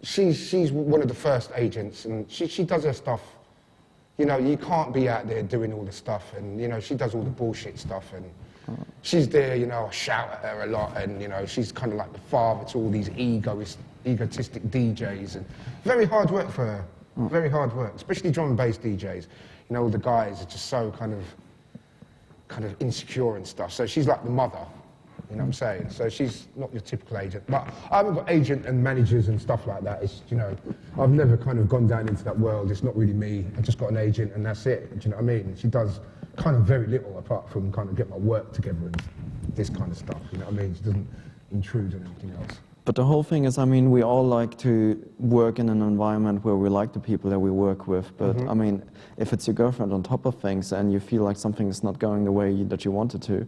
she's one of the first agents, and she does her stuff. You know, you can't be out there doing all the stuff, and you know, she does all the bullshit stuff, and she's there. You know, I shout at her a lot, and you know, she's kind of like the father to all these egotistic DJs, and very hard work for her. Very hard work, especially drum and bass DJs. You know, all the guys are just so kind of insecure and stuff. So she's like the mother. You know what I'm saying? So she's not your typical agent. But I haven't got agent and managers and stuff like that. It's, you know, I've never kind of gone down into that world. It's not really me. I just got an agent and that's it. Do you know what I mean? She does kind of very little apart from kind of get my work together and this kind of stuff. You know what I mean? She doesn't intrude on anything else. But the whole thing is, I mean, we all like to work in an environment where we like the people that we work with. But I mean, if it's your girlfriend on top of things and you feel like something is not going the way that you want it to,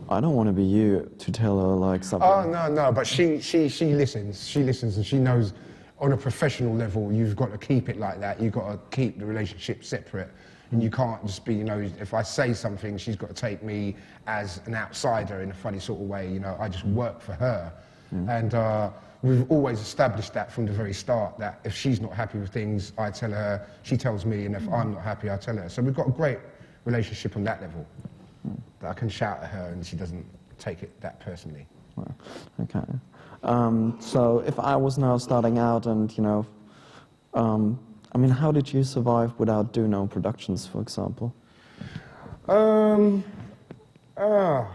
I don't want to be you to tell her like something. Oh, no, but she listens. She listens and she knows on a professional level you've got to keep it like that. You've got to keep the relationship separate. And you can't just be, you know, if I say something, she's got to take me as an outsider in a funny sort of way. You know, I just work for her. And we've always established that from the very start, that if she's not happy with things, I tell her, she tells me, and if I'm not happy, I tell her. So we've got a great relationship on that level, that I can shout at her and she doesn't take it that personally. Well, okay. So if I was now starting out and, you know, I mean, how did you survive without Do-No Productions, for example?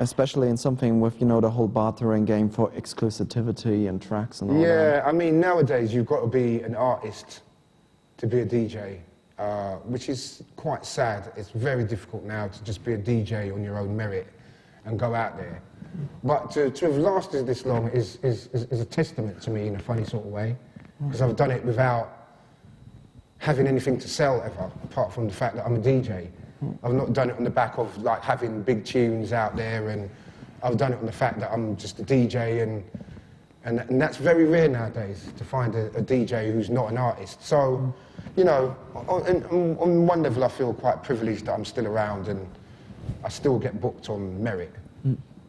Especially in something with, you know, the whole bartering game for exclusivity and tracks and all that. Yeah, I mean, nowadays you've got to be an artist to be a DJ, which is quite sad. It's very difficult now to just be a DJ on your own merit and go out there. But to have lasted this long is a testament to me in a funny sort of way, because I've done it without having anything to sell ever, apart from the fact that I'm a DJ. I've not done it on the back of like having big tunes out there, and I've done it on the fact that I'm just a DJ, and that's very rare nowadays to find a DJ who's not an artist. So, you know, on one level I feel quite privileged that I'm still around and I still get booked on merit,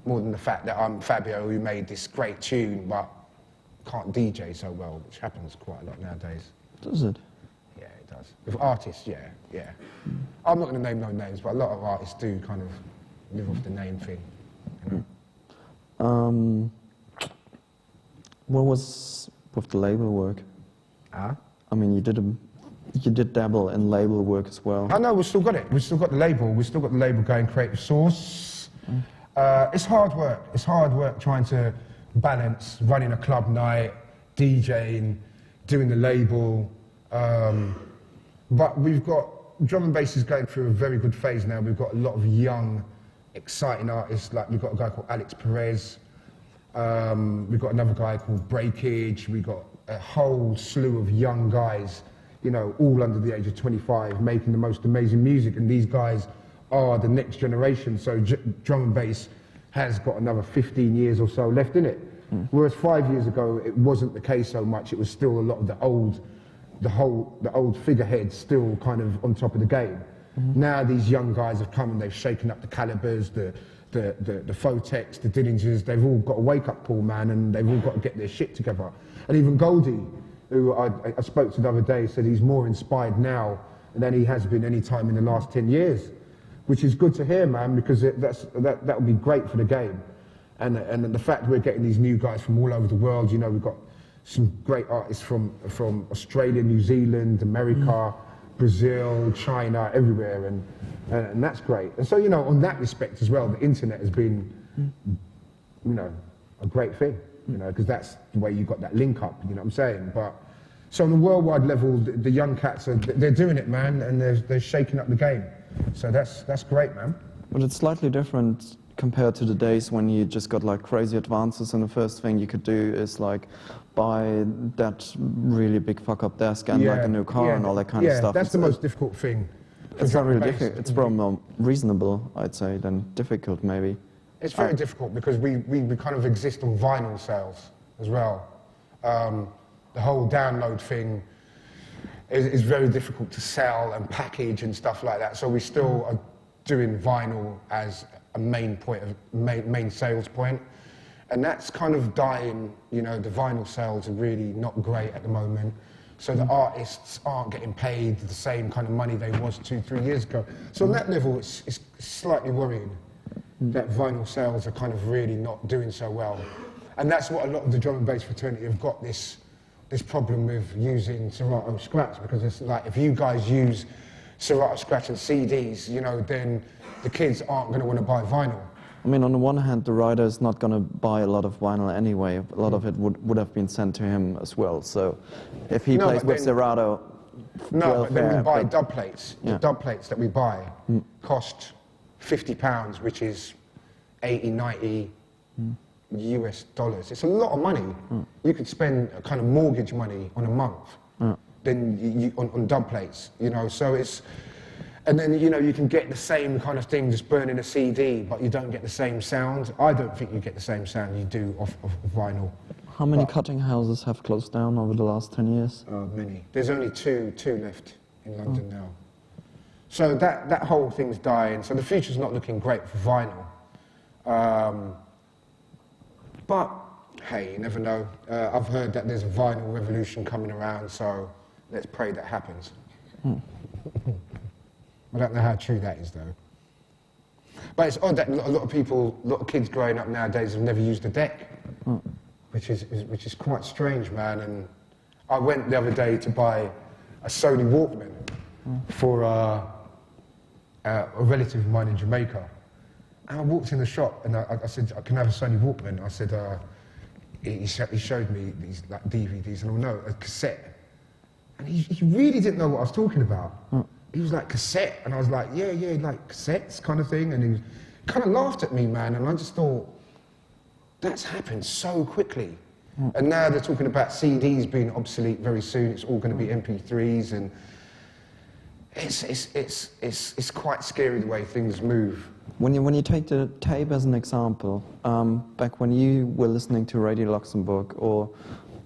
more than the fact that I'm Fabio who made this great tune but can't DJ so well, which happens quite a lot nowadays. Does it? Yeah, it does. With artists, yeah. I'm not going to name no names, but a lot of artists do kind of live off the name thing. You know? What was with the label work? Ah? I mean, you did dabble in label work as well. I know, we've still got it. We've still got the label. We've still got the label going, Creative Source. It's hard work. It's hard work trying to balance running a club night, DJing, doing the label. But we've got, drum and bass is going through a very good phase now. We've got a lot of young, exciting artists. Like we've got a guy called Alex Perez. We've got another guy called Breakage. We've got a whole slew of young guys, you know, all under the age of 25, making the most amazing music. And these guys are the next generation. So drum and bass has got another 15 years or so left in it. Whereas 5 years ago, it wasn't the case so much. It was still a lot of the old figureheads still kind of on top of the game. Now these young guys have come and they've shaken up the Calibers, the Fotex, the Dillingers. They've all got a wake-up call, man, and they've all got to get their shit together. And even Goldie, who I spoke to the other day, said he's more inspired now than he has been any time in the last 10 years, which is good to hear, man, because that would be great for the game. And the fact we're getting these new guys from all over the world, you know, we've got some great artists from Australia, New Zealand, America, Brazil, China, everywhere, and that's great. And so, you know, on that respect as well, the internet has been, you know, a great thing, you know, because that's the way you got that link up, you know what I'm saying? But so on a worldwide level, the young cats they're doing it, man, and they're shaking up the game. So that's great, man. But it's slightly different compared to the days when you just got like crazy advances, and the first thing you could do is like buy that really big fuck up desk and like a new car and all that kind of stuff. That's the most difficult thing. It's not really difficult. It's probably more reasonable, I'd say, than difficult maybe. It's very difficult because we kind of exist on vinyl sales as well. The whole download thing is very difficult to sell and package and stuff like that. So we still are doing vinyl as a main sales point. And that's kind of dying, you know, the vinyl sales are really not great at the moment. So the artists aren't getting paid the same kind of money they was 2-3 years ago. So on that level, it's slightly worrying that vinyl sales are kind of really not doing so well. And that's what a lot of the drum and bass fraternity have got this problem with using Serato Scratch, because it's like, if you guys use Serato Scratch and CDs, you know, then the kids aren't going to want to buy vinyl. I mean, on the one hand, the writer is not going to buy a lot of vinyl anyway. A lot of it would have been sent to him as well. So if he plays with Serato, but then we buy dub plates. The dub plates that we buy cost £50, which is 80, 90 US dollars. It's a lot of money. You could spend a kind of mortgage money on a month than on dub plates, you know. So it's, and then, you know, you can get the same kind of thing just burning a CD, but you don't get the same sound. I don't think you get the same sound you do off vinyl. How many cutting houses have closed down over the last 10 years? Many. There's only two left in London now. So that whole thing's dying. So the future's not looking great for vinyl. But hey, you never know. I've heard that there's a vinyl revolution coming around, so let's pray that happens. I don't know how true that is, though. But it's odd that a lot of kids growing up nowadays have never used a deck, which is quite strange, man. And I went the other day to buy a Sony Walkman for a relative of mine in Jamaica. And I walked in the shop and I said, "Can I have a Sony Walkman?" I said, he showed me these like DVDs, and I know a cassette. And he really didn't know what I was talking about. He was like, cassette? And I was like, yeah, like cassettes kind of thing. And he kind of laughed at me, man. And I just thought, that's happened so quickly. And now they're talking about CDs being obsolete very soon. It's all going to be MP3s. And it's quite scary the way things move. When you take the tape as an example, back when you were listening to Radio Luxembourg, or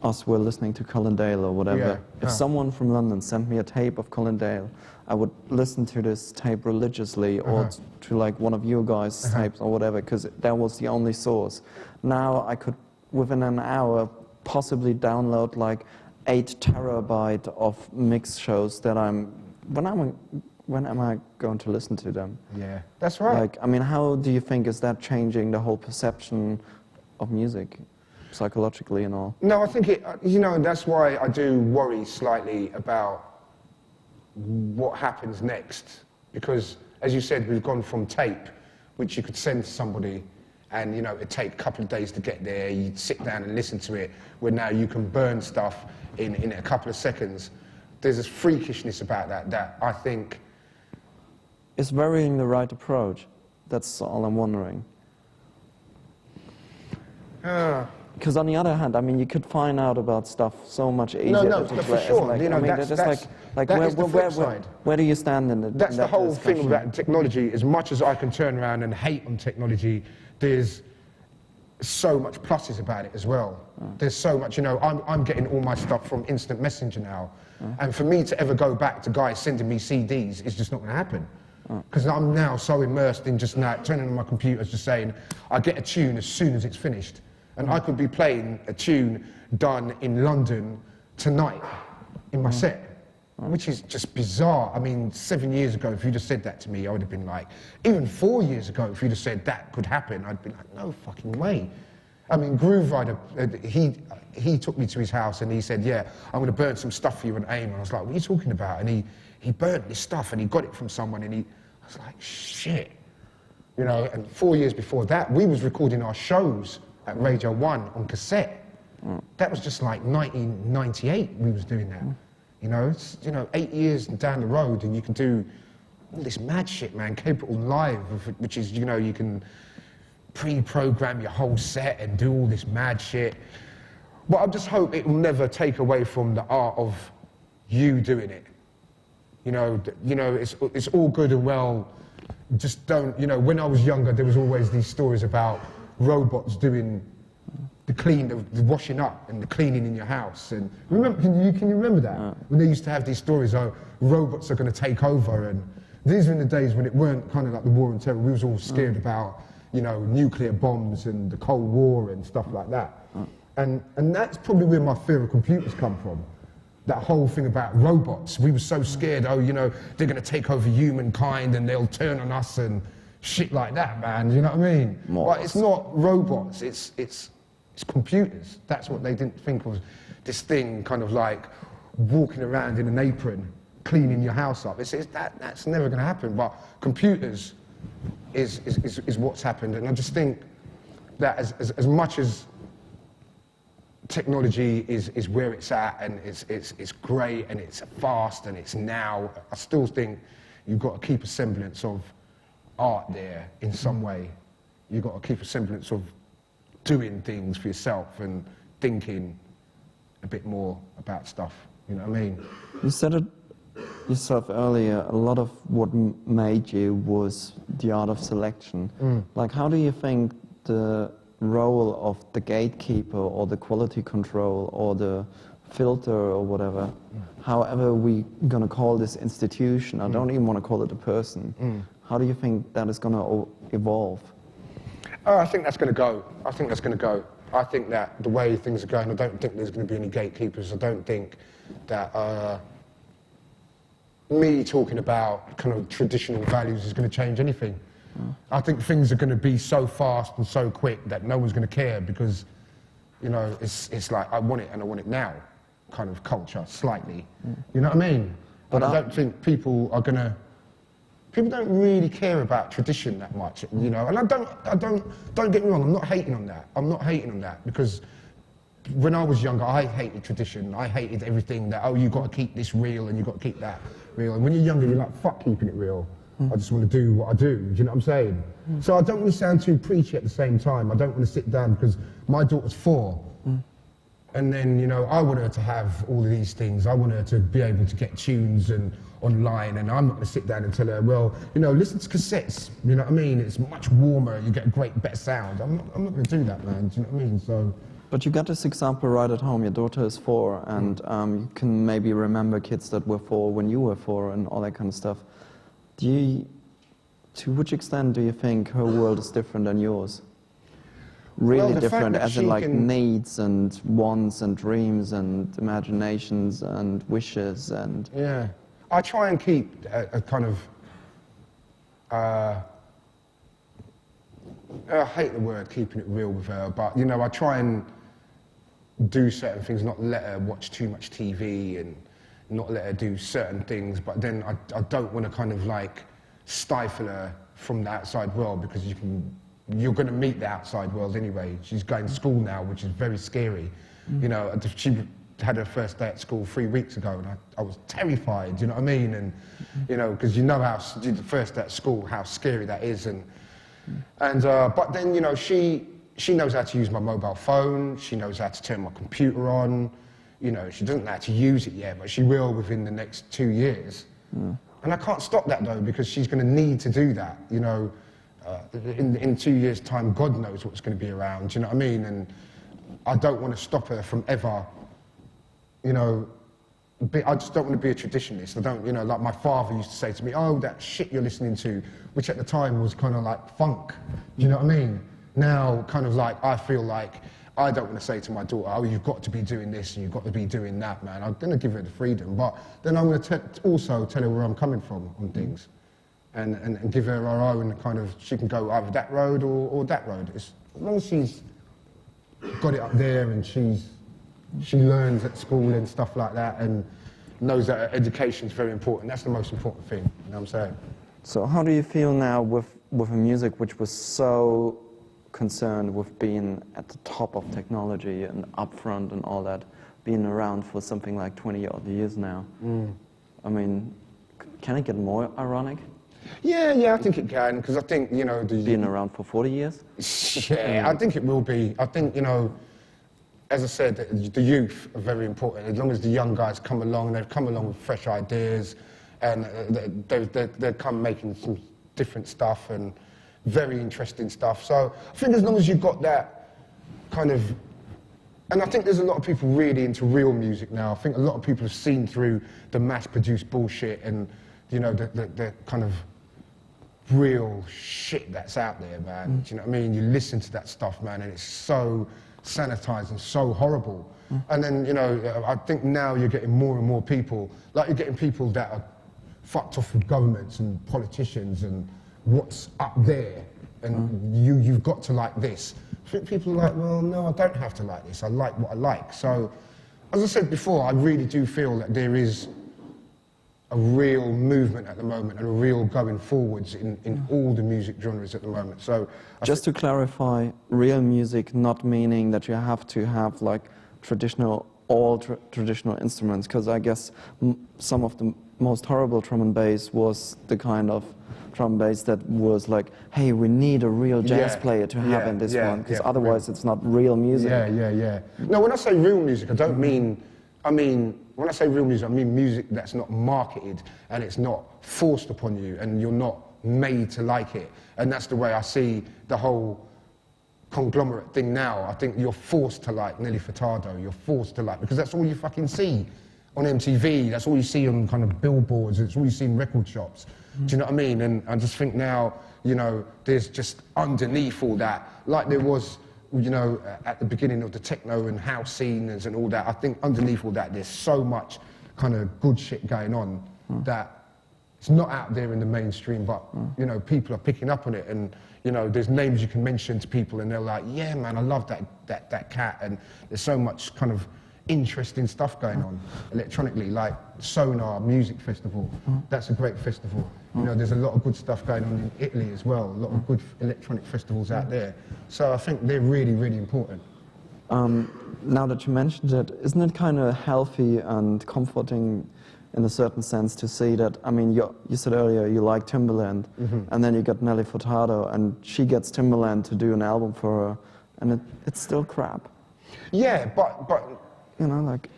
us were listening to Colin Dale or whatever, if someone from London sent me a tape of Colin Dale, I would listen to this tape religiously, or to like one of you guys' tapes or whatever, because that was the only source. Now I could, within an hour, possibly download like 8 terabyte of mix shows that when am I going to listen to them? Yeah, that's right. Like, I mean, how do you think is that changing the whole perception of music, psychologically and all? No, I think you know, that's why I do worry slightly about what happens next. Because, as you said, we've gone from tape, which you could send to somebody, and, you know, it'd take a couple of days to get there, you'd sit down and listen to it, where now you can burn stuff in a couple of seconds. There's this freakishness about that I think... Is varying the right approach? That's all I'm wondering. Because on the other hand, I mean, you could find out about stuff so much easier. No, for sure. Like, you know, I mean, where do you stand in it? That's the whole thing about technology. As much as I can turn around and hate on technology, there's so much pluses about it as well. There's so much, you know, I'm getting all my stuff from instant messenger now. And for me to ever go back to guys sending me CDs is just not going to happen. Because I'm now so immersed in just now turning on my computer, just saying, I get a tune as soon as it's finished. And I could be playing a tune done in London tonight in my set, which is just bizarre. I mean, 7 years ago, if you'd have said that to me, I would have been like, even 4 years ago, if you'd have said that could happen, I'd be like, no fucking way. I mean, Grooverider, he took me to his house and he said, yeah, I'm going to burn some stuff for you and AIM. And I was like, what are you talking about? And he burnt this stuff and he got it from someone and I was like, shit. You know, and 4 years before that, we was recording our shows at Radio 1 on cassette. That was just like 1998 we was doing that. You know, it's, 8 years down the road and you can do all this mad shit, man. Capital Live, which is, you can pre-program your whole set and do all this mad shit. But I just hope it will never take away from the art of you doing it. It's all good and well. Just don't, when I was younger, there was always these stories about robots doing the washing up and the cleaning in your house. And can you remember that? When they used to have these stories, robots are going to take over. And these were in the days when it weren't kind of like the war on terror. We was all scared about, nuclear bombs and the Cold War and stuff like that. And that's probably where my fear of computers come from. That whole thing about robots. We were so scared, they're going to take over humankind and they'll turn on us and shit like that, man. You know what I mean? But it's not robots, it's computers. That's what they didn't think was this thing kind of like walking around in an apron, cleaning your house up. That's never going to happen. But computers is what's happened. And I just think that as much as technology is where it's at and it's great and it's fast and it's now, I still think you've got to keep a semblance of art there in some way. You've got to keep a semblance of doing things for yourself and thinking a bit more about stuff, you know what I mean? You said it yourself earlier, a lot of what made you was the art of selection. Like, how do you think the role of the gatekeeper or the quality control or the filter or whatever, however we gonna call this institution, I don't even want to call it a person, how do you think that is gonna evolve? Oh, I think that's going to go. I think that the way things are going, I don't think there's going to be any gatekeepers. I don't think that me talking about kind of traditional values is going to change anything. I think things are going to be so fast and so quick that no one's going to care because, it's like I want it and I want it now kind of culture, slightly. You know what I mean? But I don't think people don't really care about tradition that much, and don't get me wrong, I'm not hating on that because when I was younger, I hated tradition. I hated everything that, you got to keep this real and you got to keep that real. And when you're younger, you're like, fuck keeping it real. I just want to do what I do, do you know what I'm saying? So I don't want to sound too preachy at the same time. I don't want to sit down because my daughter's 4. And then, I want her to have all of these things. I want her to be able to get tunes and online, and I'm not going to sit down and tell her, well, listen to cassettes, you know what I mean? It's much warmer, you get better sound. I'm not going to do that, man, do you know what I mean? So. But you got this example right at home. Your daughter is 4, and you can maybe remember kids that were 4 when you were 4 and all that kind of stuff. To which extent do you think her world is different than yours? Really different, as in like needs and wants and dreams and imaginations and wishes and... Yeah. I try and keep a kind of... I hate the word keeping it real with her, but, I try and do certain things, not let her watch too much TV and not let her do certain things, but then I don't want to kind of like stifle her from the outside world because you're going to meet the outside world anyway. She's going to school now, which is very scary. She had her first day at school 3 weeks ago, and I was terrified, you know what I mean? And, because how the first day at school, how scary that is. But then, she knows how to use my mobile phone, she knows how to turn my computer on, she doesn't know how to use it yet, but she will within the next 2 years. And I can't stop that though, because she's going to need to do that, in 2 years' time, God knows what's going to be around, you know what I mean? And I don't want to stop her from ever, I just don't want to be a traditionalist. I don't, like my father used to say to me, oh, that shit you're listening to, which at the time was kind of like funk, do you know what I mean? Now, kind of like, I feel like I don't want to say to my daughter, oh, you've got to be doing this and you've got to be doing that, man. I'm going to give her the freedom, but then I'm going to also tell her where I'm coming from on things. And give her her own kind of, she can go either that road or that road. As long as she's got it up there, and she learns at school and stuff like that, and knows that education is very important. That's the most important thing. You know what I'm saying? So how do you feel now with a music which was so concerned with being at the top of technology and upfront and all that, being around for something like 20 odd years now? I mean, can it get more ironic? Yeah, I think it can, because I think, you know... Being around for 40 years? Yeah, I think it will be. I think, you know, as I said, the youth are very important. As long as the young guys come along, and they've come along with fresh ideas, and they come making some different stuff and very interesting stuff. So I think as long as you've got that kind of... And I think there's a lot of people really into real music now. I think a lot of people have seen through the mass-produced bullshit and, you know, the kind of real shit that's out there, man. Do you know what I mean? You listen to that stuff, man, and it's so sanitized and so horrible. And then, you know, I think now you're getting more and more people, like you're getting people that are fucked off with governments and politicians and what's up there, and you've got to like this. I think people are like, well, no, I don't have to like this. I like what I like. So, as I said before, I really do feel that there is a real movement at the moment and a real going forwards in all the music genres at the moment. So, just to clarify, real music not meaning that you have to have like traditional, traditional instruments, because I guess some of the most horrible drum and bass was the kind of drum and bass that was like, hey, we need a real jazz player to have in this one, because otherwise it's not real music. Yeah. No, when I say real music, I don't mean, when I say real music, I mean music that's not marketed and it's not forced upon you and you're not made to like it. And that's the way I see the whole conglomerate thing now. I think you're forced to like Nelly Furtado, you're forced to like, because that's all you fucking see on MTV, that's all you see on kind of billboards, it's all you see in record shops. Do you know what I mean? And I just think now, you know, there's just underneath all that, like there was, you know, at the beginning of the techno and house scenes and all that, I think underneath all that there's so much kind of good shit going on that it's not out there in the mainstream, but, you know, people are picking up on it, and, you know, there's names you can mention to people and they're like, yeah, man, I love that cat, and there's so much kind of interesting stuff going on electronically, like Sonar Music Festival. That's a great festival. You know, there's a lot of good stuff going on in Italy as well, a lot of good electronic festivals out there. So I think they're really, really important. Now that you mentioned it, isn't it kind of healthy and comforting in a certain sense to see that, I mean, you said earlier you like Timbaland, and then you got Nelly Furtado, and she gets Timbaland to do an album for her, and it's still crap. Yeah, but you know, like...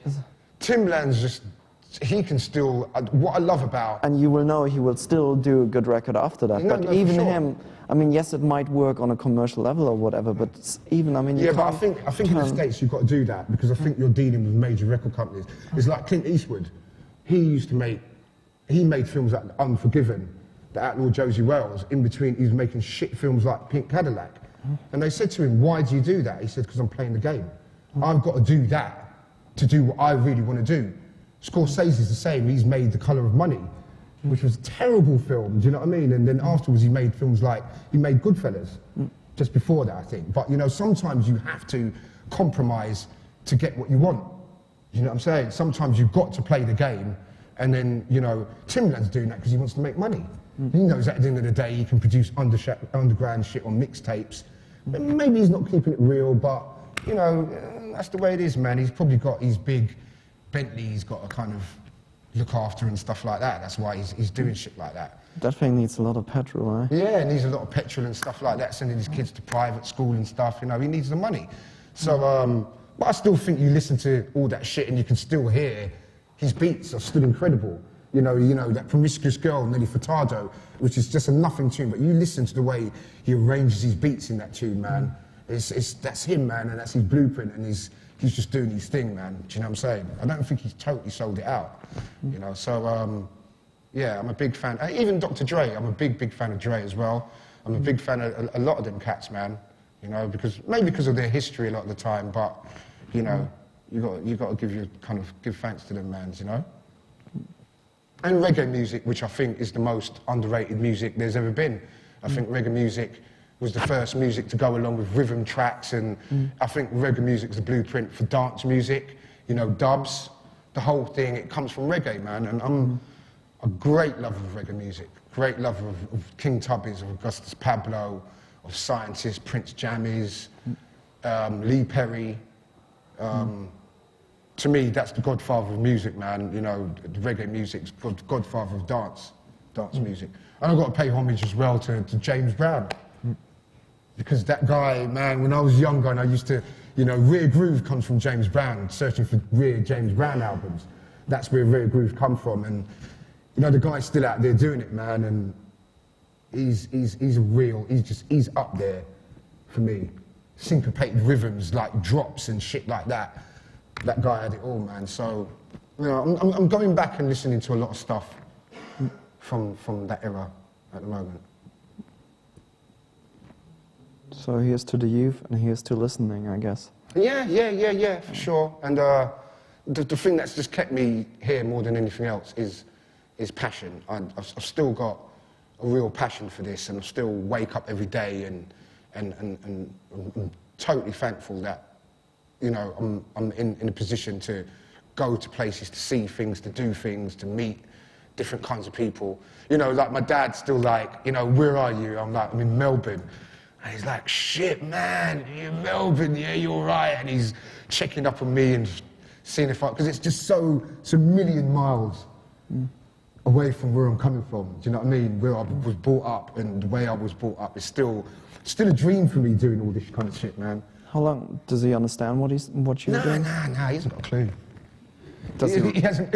Timbaland's just, he can still, what I love about... And you will know he will still do a good record after that, but even him, I mean, yes, it might work on a commercial level or whatever, but even, I mean, you but I think in the States you've got to do that, because I think you're dealing with major record companies. It's like Clint Eastwood. He made films like Unforgiven, The Outlaw Josie Wells. In between, he was making shit films like Pink Cadillac. And they said to him, why do you do that? He said, because I'm playing the game. I've got to do that to do what I really want to do. Scorsese's the same. He's made The Colour of Money, which was a terrible film, do you know what I mean? And then afterwards he made films like, he made Goodfellas, just before that, I think. But, you know, sometimes you have to compromise to get what you want. You know what I'm saying? Sometimes you've got to play the game, and then, you know, Timbaland's doing that because he wants to make money. He knows that at the end of the day he can produce underground shit on mixtapes. But maybe he's not keeping it real, but, you know, that's the way it is, man. He's probably got his big Bentley he's got to kind of look after and stuff like that. That's why he's doing shit like that. That thing needs a lot of petrol, eh? Yeah, it needs a lot of petrol and stuff like that, sending his kids to private school and stuff, you know, he needs the money. So, but I still think you listen to all that shit and you can still hear his beats are still incredible. You know, that Promiscuous Girl, Nelly Furtado, which is just a nothing tune, but you listen to the way he arranges his beats in that tune, man. That's him, man, and that's his blueprint, and he's just doing his thing, man. Do you know what I'm saying? I don't think he's totally sold it out, you know. So, yeah, I'm a big fan. Even Dr. Dre, I'm a big fan of Dre as well. I'm a big fan of a lot of them cats, man. You know, maybe because of their history a lot of the time, but, you know, you got to give thanks to them, man, you know. And reggae music, which I think is the most underrated music there's ever been. I think reggae music was the first music to go along with rhythm tracks, and I think reggae music's the blueprint for dance music, you know, dubs, the whole thing, it comes from reggae, man, and I'm a great lover of reggae music, great lover of King Tubby's, of Augustus Pablo, of Scientist, Prince Jammies, Lee Perry. To me, that's the godfather of music, man, you know, the reggae music's godfather of dance music. And I've got to pay homage as well to James Brown. Because that guy, man, when I was younger and I used to, you know, Rare Groove comes from James Brown, searching for rare James Brown albums. That's where Rare Groove come from. And, you know, the guy's still out there doing it, man, and he's up there for me. Syncopated rhythms, like drops and shit like that. That guy had it all, man. So, you know, I'm going back and listening to a lot of stuff from that era at the moment. So here's to the youth, and here's to listening, I guess. Yeah, for sure. And the thing that's just kept me here more than anything else is passion. I've still got a real passion for this, and I still wake up every day and I'm totally thankful that, you know, I'm in a position to go to places, to see things, to do things, to meet different kinds of people. You know, like my dad's still like, you know, where are you? I'm like, I'm in Melbourne. And he's like, shit, man, you're in Melbourne, yeah, you're right. And he's checking up on me and seeing if because it's just it's a million miles away from where I'm coming from. Do you know what I mean? Where I was brought up and the way I was brought up is still a dream for me doing all this kind of shit, man. How long does he understand what you're doing? Nah, he hasn't got a clue. He hasn't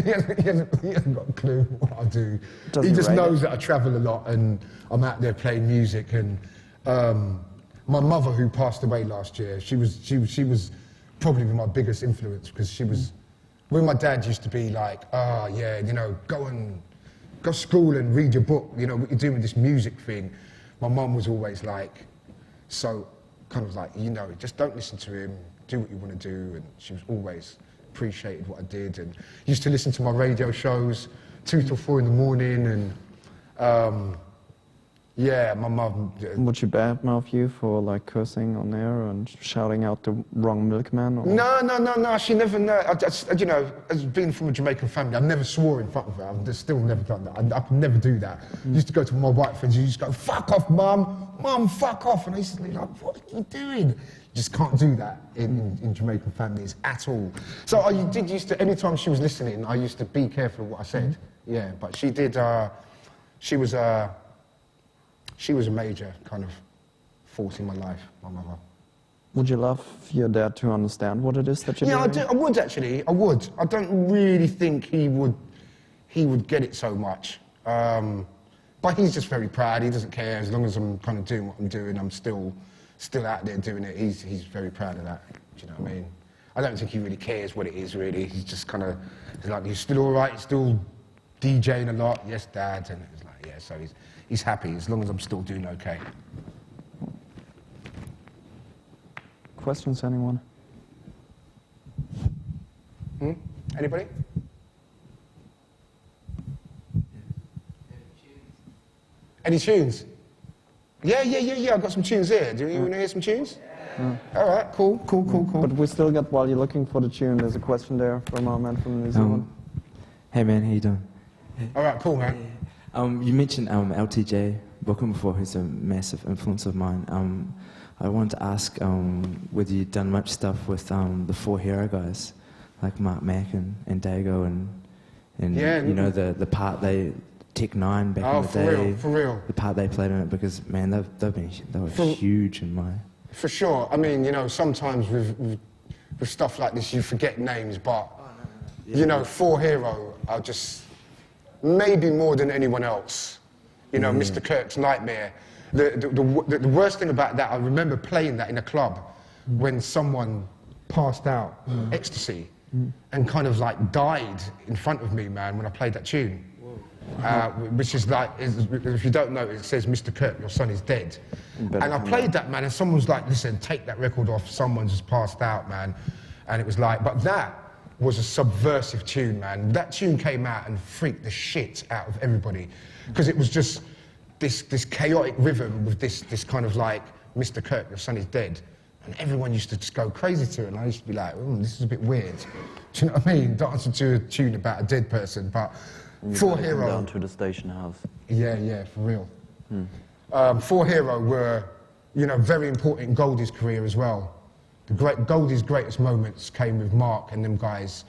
got a clue what I do. He just knows that I travel a lot and I'm out there playing music. And my mother, who passed away last year, she was probably my biggest influence, because she was when my dad used to be like, yeah, you know, go to school and read your book. You know what you're doing with this music thing. My mum was always like, so kind of like, you know, just don't listen to him. Do what you want to do. And she was always appreciated what I did, and used to listen to my radio shows 2 till 4 in the morning, and yeah, my mum. Would she badmouth you for like cursing on air and shouting out the wrong milkman? Or? No, she never. You know, as being from a Jamaican family, I never swore in front of her. I've still never done that. I could never do that. I used to go to my white friends, you used to go, fuck off, mum, fuck off, and I used to be like, what are you doing? You just can't do that in Jamaican families at all. So I did used to, anytime she was listening, I used to be careful of what I said. Yeah, but she did, she was a major kind of force in my life, my mother. Would you love your dad to understand what it is that you're doing? Yeah, I would actually, I would. I don't really think he would get it so much. But he's just very proud, he doesn't care, as long as I'm kind of doing what I'm doing, I'm still out there doing it. He's very proud of that. Do you know what I mean? I don't think he really cares what it is, really. He's just kind of, he's like, you still all right? You still DJing a lot? Yes, Dad. And it's like, yeah, so he's happy as long as I'm still doing okay. Questions, anyone? Anybody? Any tunes? Yeah, I've got some tunes here. Do you want to hear some tunes? Yeah. All right, cool. But we still got, while you're looking for the tune, there's a question there from our man from New Zealand. Hey man, how you doing? All right, cool, man. You mentioned LTJ Bukem before, who's a massive influence of mine. I wanted to ask whether you'd done much stuff with the 4 hero guys, like Mark Mack and Dago, and yeah, you know the part they Tech 9 back in the day. For real. The part they played in it, because man, they were huge in my. For sure. I mean, you know, sometimes with stuff like this, you forget names, but you know, 4 hero are just maybe more than anyone else. You know, Mr. Kirk's Nightmare. The worst thing about that, I remember playing that in a club when someone passed out ecstasy and kind of like died in front of me, man, when I played that tune. Which is like, if you don't know, it says, Mr. Kirk, your son is dead. And I played that, man, and someone was like, listen, take that record off, someone just passed out, man. And it was like, but that was a subversive tune, man. That tune came out and freaked the shit out of everybody. Because it was just, this chaotic rhythm with this kind of like, Mr. Kirk, your son is dead. And everyone used to just go crazy to it, and I used to be like, this is a bit weird. Do you know what I mean? Dancing to a tune about a dead person, but For Hero... down to the station house. Yeah, for real. For Hero were, very important in Goldie's career as well. Goldie's greatest moments came with Mark and them guys,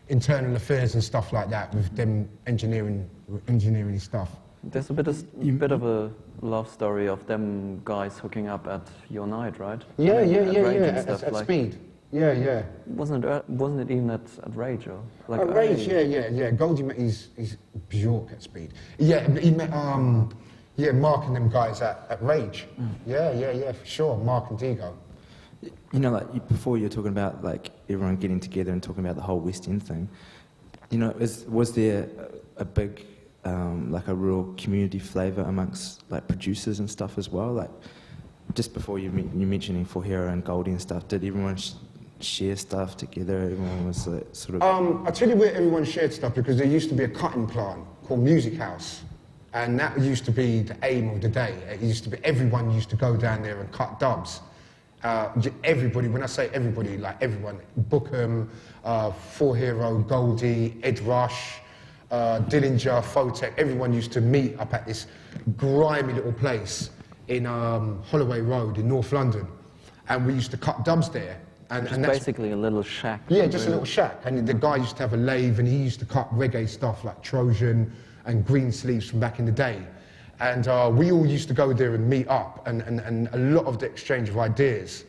internal affairs and stuff like that, with them engineering stuff. There's a bit of a love story of them guys hooking up at your night, right? Yeah, At Speed. Yeah. Wasn't it even at Rage or like At Rage, yeah. Goldie met his Bjork at Speed. Yeah, he met Mark and them guys at Rage. Yeah, for sure. Mark and Digo. Before you were talking about like everyone getting together and talking about the whole West End thing. Was there a big like a real community flavour amongst like producers and stuff as well? Like just before you mentioning For Hero and Goldie and stuff, did everyone share stuff together? Everyone was like, sort of... I'll tell you where everyone shared stuff, because there used to be a cutting plant called Music House, and that used to be the aim of the day. It used to be, everyone used to go down there and cut dubs. Everybody, when I say everybody, like everyone, Bukem, For Hero, Goldie, Ed Rush, Dillinger, Photech, everyone used to meet up at this grimy little place in Holloway Road in North London, and we used to cut dubs there. And that's basically a little shack. Yeah, just a little shack. And the guy used to have a lathe, and he used to cut reggae stuff like Trojan and Green Sleeves from back in the day. And we all used to go there and meet up, and a lot of the exchange of ideas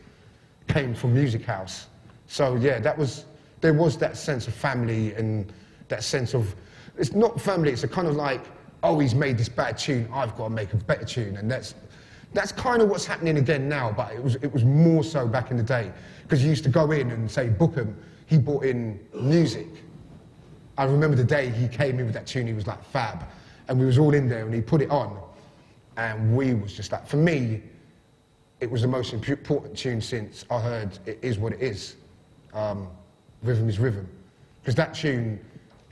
came from Music House. So yeah, there was that sense of family and that sense of, it's not family, it's a kind of like, oh, he's made this bad tune, I've got to make a better tune. And that's kind of what's happening again now, but it was more so back in the day. Because you used to go in and say, Bukem, he brought in music. I remember the day he came in with that tune, he was like Fab. And we was all in there and he put it on. And we was just like, for me, it was the most important tune since I heard It Is What It Is. Rhythm is Rhythm. Because that tune,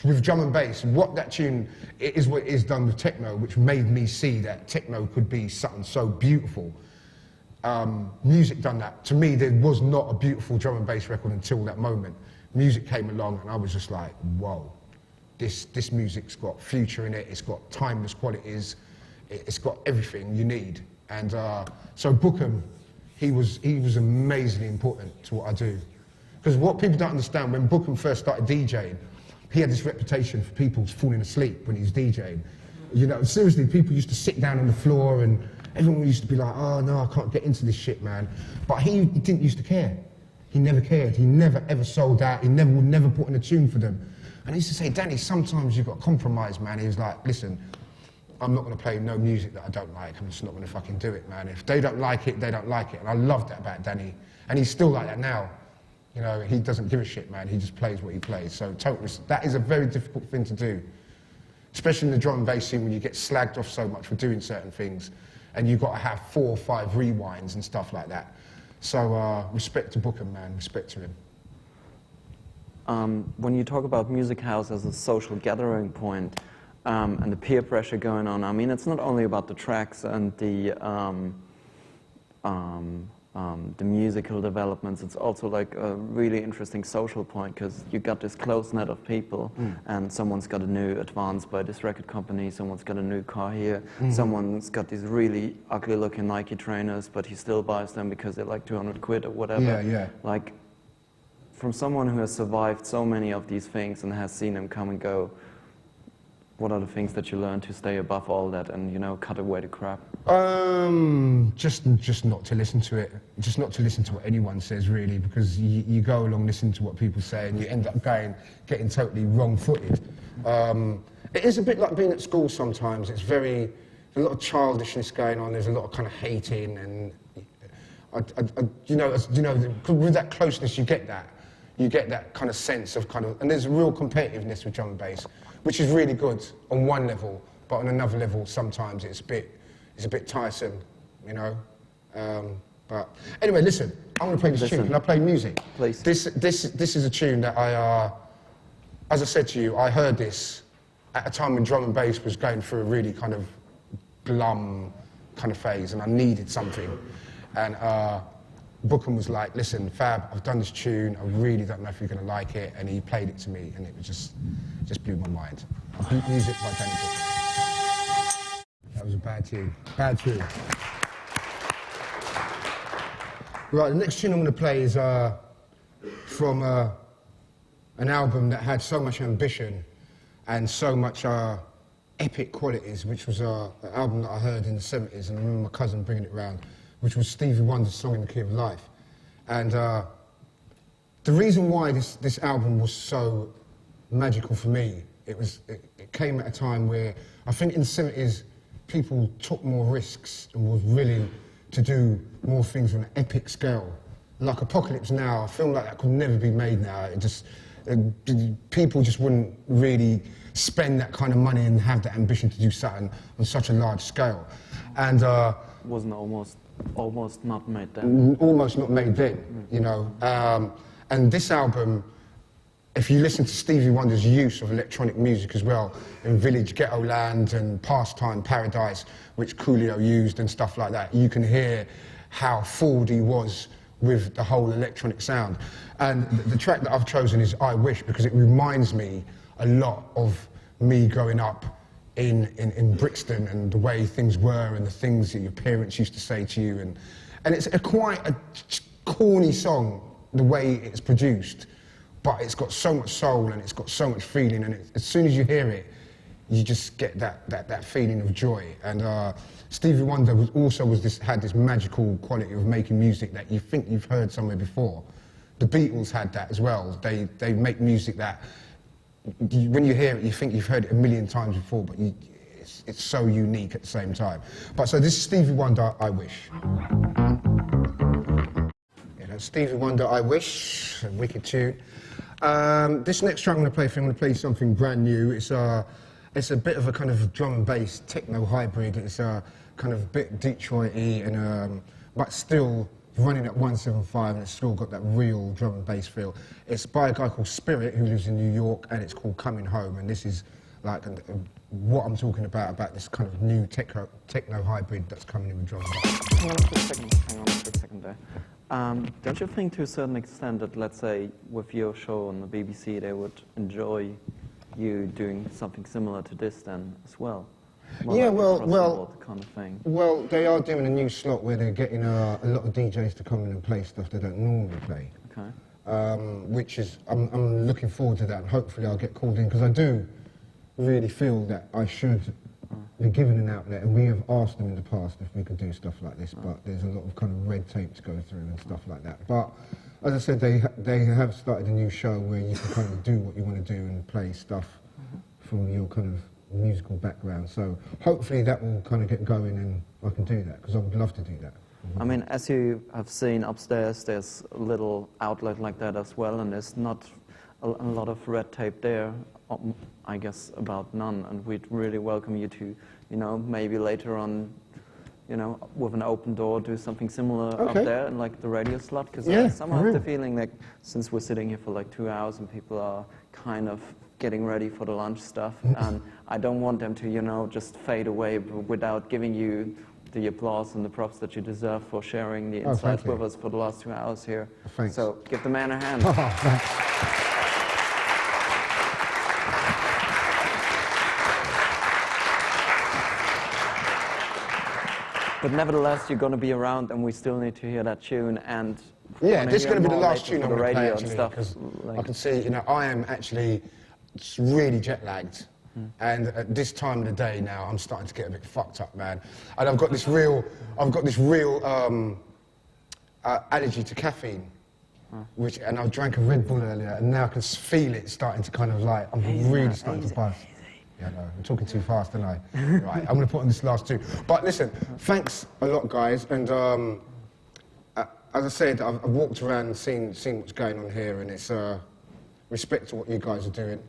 with drum and bass, what that tune, It Is What It Is done with techno, which made me see that techno could be something so beautiful. Music done that. To me, there was not a beautiful drum and bass record until that moment. Music came along and I was just like, whoa, this music's got future in it, it's got timeless qualities, it's got everything you need. And so Bukem, he was amazingly important to what I do. Because what people don't understand, when Bukem first started DJing, he had this reputation for people falling asleep when he was DJing. Seriously, people used to sit down on the floor and everyone used to be like, oh no, I can't get into this shit, man. But he didn't used to care. He never cared. He never ever sold out. He would never put in a tune for them. And he used to say, Danny, sometimes you've got to compromise, man. He was like, listen, I'm not going to play no music that I don't like. I'm just not going to fucking do it, man. If they don't like it, they don't like it. And I love that about Danny. And he's still like that now. He doesn't give a shit, man. He just plays what he plays. So that is a very difficult thing to do. Especially in the drum and bass scene when you get slagged off so much for doing certain things. And you've got to have 4 or 5 rewinds and stuff like that. So respect to Bukem, man, respect to him. When you talk about Music House as a social gathering point and the peer pressure going on, I mean, it's not only about the tracks and the musical developments, it's also like a really interesting social point, because you got this close net of people and someone's got a new Advance by this record company, someone's got a new car here, someone's got these really ugly looking Nike trainers, but he still buys them because they're like 200 quid or whatever. Yeah. Like, from someone who has survived so many of these things and has seen them come and go, what are the things that you learn to stay above all that and, cut away the crap? Just not to listen to it. Just not to listen to what anyone says, really, because you go along listening to what people say and you end up getting totally wrong-footed. It is a bit like being at school sometimes. There's a lot of childishness going on. There's a lot of kind of hating, and with that closeness, you get that. You get that kind of sense of and there's a real competitiveness with drum and bass, which is really good on one level, but on another level, sometimes it's a bit tiresome, But anyway, listen, I'm going to play this tune. Can I play music? Please. This is a tune that as I said to you, I heard this at a time when drum and bass was going through a really kind of glum kind of phase, and I needed something. And Bukem was like, listen, Fab, I've done this tune, I really don't know if you're going to like it, and he played it to me, and it was just blew my mind. Music by Danny Bukem. That was a bad tune. Bad tune. Right, the next tune I'm going to play is from an album that had so much ambition and so much epic qualities, which was an album that I heard in the 70s, and I remember my cousin bringing it round, which was Stevie Wonder's Song in the Key of Life. And the reason why this album was so magical for me, it came at a time where I think in the 70s people took more risks and was willing to do more things on an epic scale. Like Apocalypse Now, a film like that could never be made now. People just wouldn't really spend that kind of money and have that ambition to do something on such a large scale. And wasn't almost not made then. Almost not made then, you know. And this album, if you listen to Stevie Wonder's use of electronic music as well, in Village Ghetto Land and Pastime Paradise, which Coolio used and stuff like that, you can hear how forward he was with the whole electronic sound. And the track that I've chosen is I Wish, because it reminds me a lot of me growing up in Brixton and the way things were and the things that your parents used to say to you. And it's quite a corny song, the way it's produced, but it's got so much soul and it's got so much feeling, and as soon as you hear it, you just get that feeling of joy. And Stevie Wonder had this magical quality of making music that you think you've heard somewhere before. The Beatles had that as well. They make music that when you hear it, you think you've heard it a million times before, but it's so unique at the same time. But so this is Stevie Wonder, I Wish. Yeah, that's Stevie Wonder, I Wish, a wicked tune. This next track I'm going to play for you, I'm going to play something brand new. It's a bit of a kind of drum and bass techno hybrid. It's a kind of bit Detroit-y, and but still running at 175, and it's still got that real drum and bass feel. It's by a guy called Spirit, who lives in New York, and it's called Coming Home, and this is like what I'm talking about this kind of new techno hybrid that's coming in with drum and bass. Hang on a quick second there. Don't you think to a certain extent that, let's say, with your show on the BBC, they would enjoy you doing something similar to this then as well? More Yeah, like well, kind of thing. Well, they are doing a new slot where they're getting a lot of DJs to come in and play stuff they don't normally play. Okay. Which is, I'm looking forward to that, and hopefully I'll get called in, because I do really feel that I should be given an outlet, and we have asked them in the past if we could do stuff like this, but there's a lot of kind of red tape to go through and stuff like that. But as I said, they have started a new show where you can kind of do what you want to do and play stuff from your kind of musical background. So hopefully that will kind of get going and I can do that, because I would love to do that. I mean, as you have seen upstairs, there's a little outlet like that as well, and there's not a lot of red tape there, I guess about none, and we'd really welcome you to, you know, maybe later on, you know, with an open door, do something similar up there, in like the radio slot, because I somehow have the feeling that since we're sitting here for like 2 hours and people are kind of getting ready for the lunch stuff, and I don't want them to, you know, just fade away without giving you the applause and the props that you deserve for sharing the insights with us for the last 2 hours here. Thanks. So give the man a hand. But nevertheless, you're going to be around, and we still need to hear that tune. And yeah, this is going to be the last tune on I'm the going to play, radio actually, and stuff. because Like, I can see, you know, I am actually really jet lagged. And at this time of the day now, I'm starting to get a bit fucked up, man. And I've got this real allergy to caffeine, and I drank a Red Bull earlier, and now I can feel it starting to kind of like, I'm really starting to buzz. Yeah, no, I'm talking too fast, don't I? Right, I'm going to put on this last tune. But listen, thanks a lot, guys. And as I said, I've walked around and seen what's going on here, and it's respect to what you guys are doing.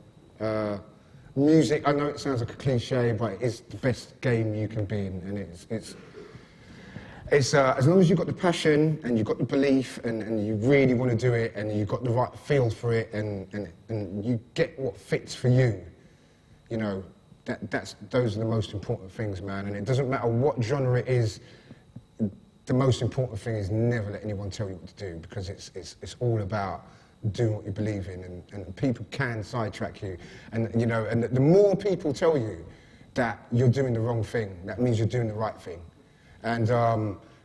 Music, I know it sounds like a cliche, but it is the best game you can be in, and it's as long as you've got the passion and you've got the belief and you really want to do it and you've got the right feel for it and you get what fits for you, you know, those are the most important things, man. And it doesn't matter what genre it is. The most important thing is never let anyone tell you what to do, because it's all about doing what you believe in, and people can sidetrack you, and you know, and the more people tell you that you're doing the wrong thing, that means you're doing the right thing, and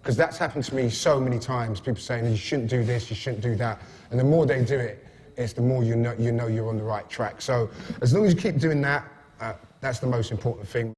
because that's happened to me so many times. People saying you shouldn't do this, you shouldn't do that, and the more they do it, it's the more you know you're on the right track. So as long as you keep doing that, that's the most important thing.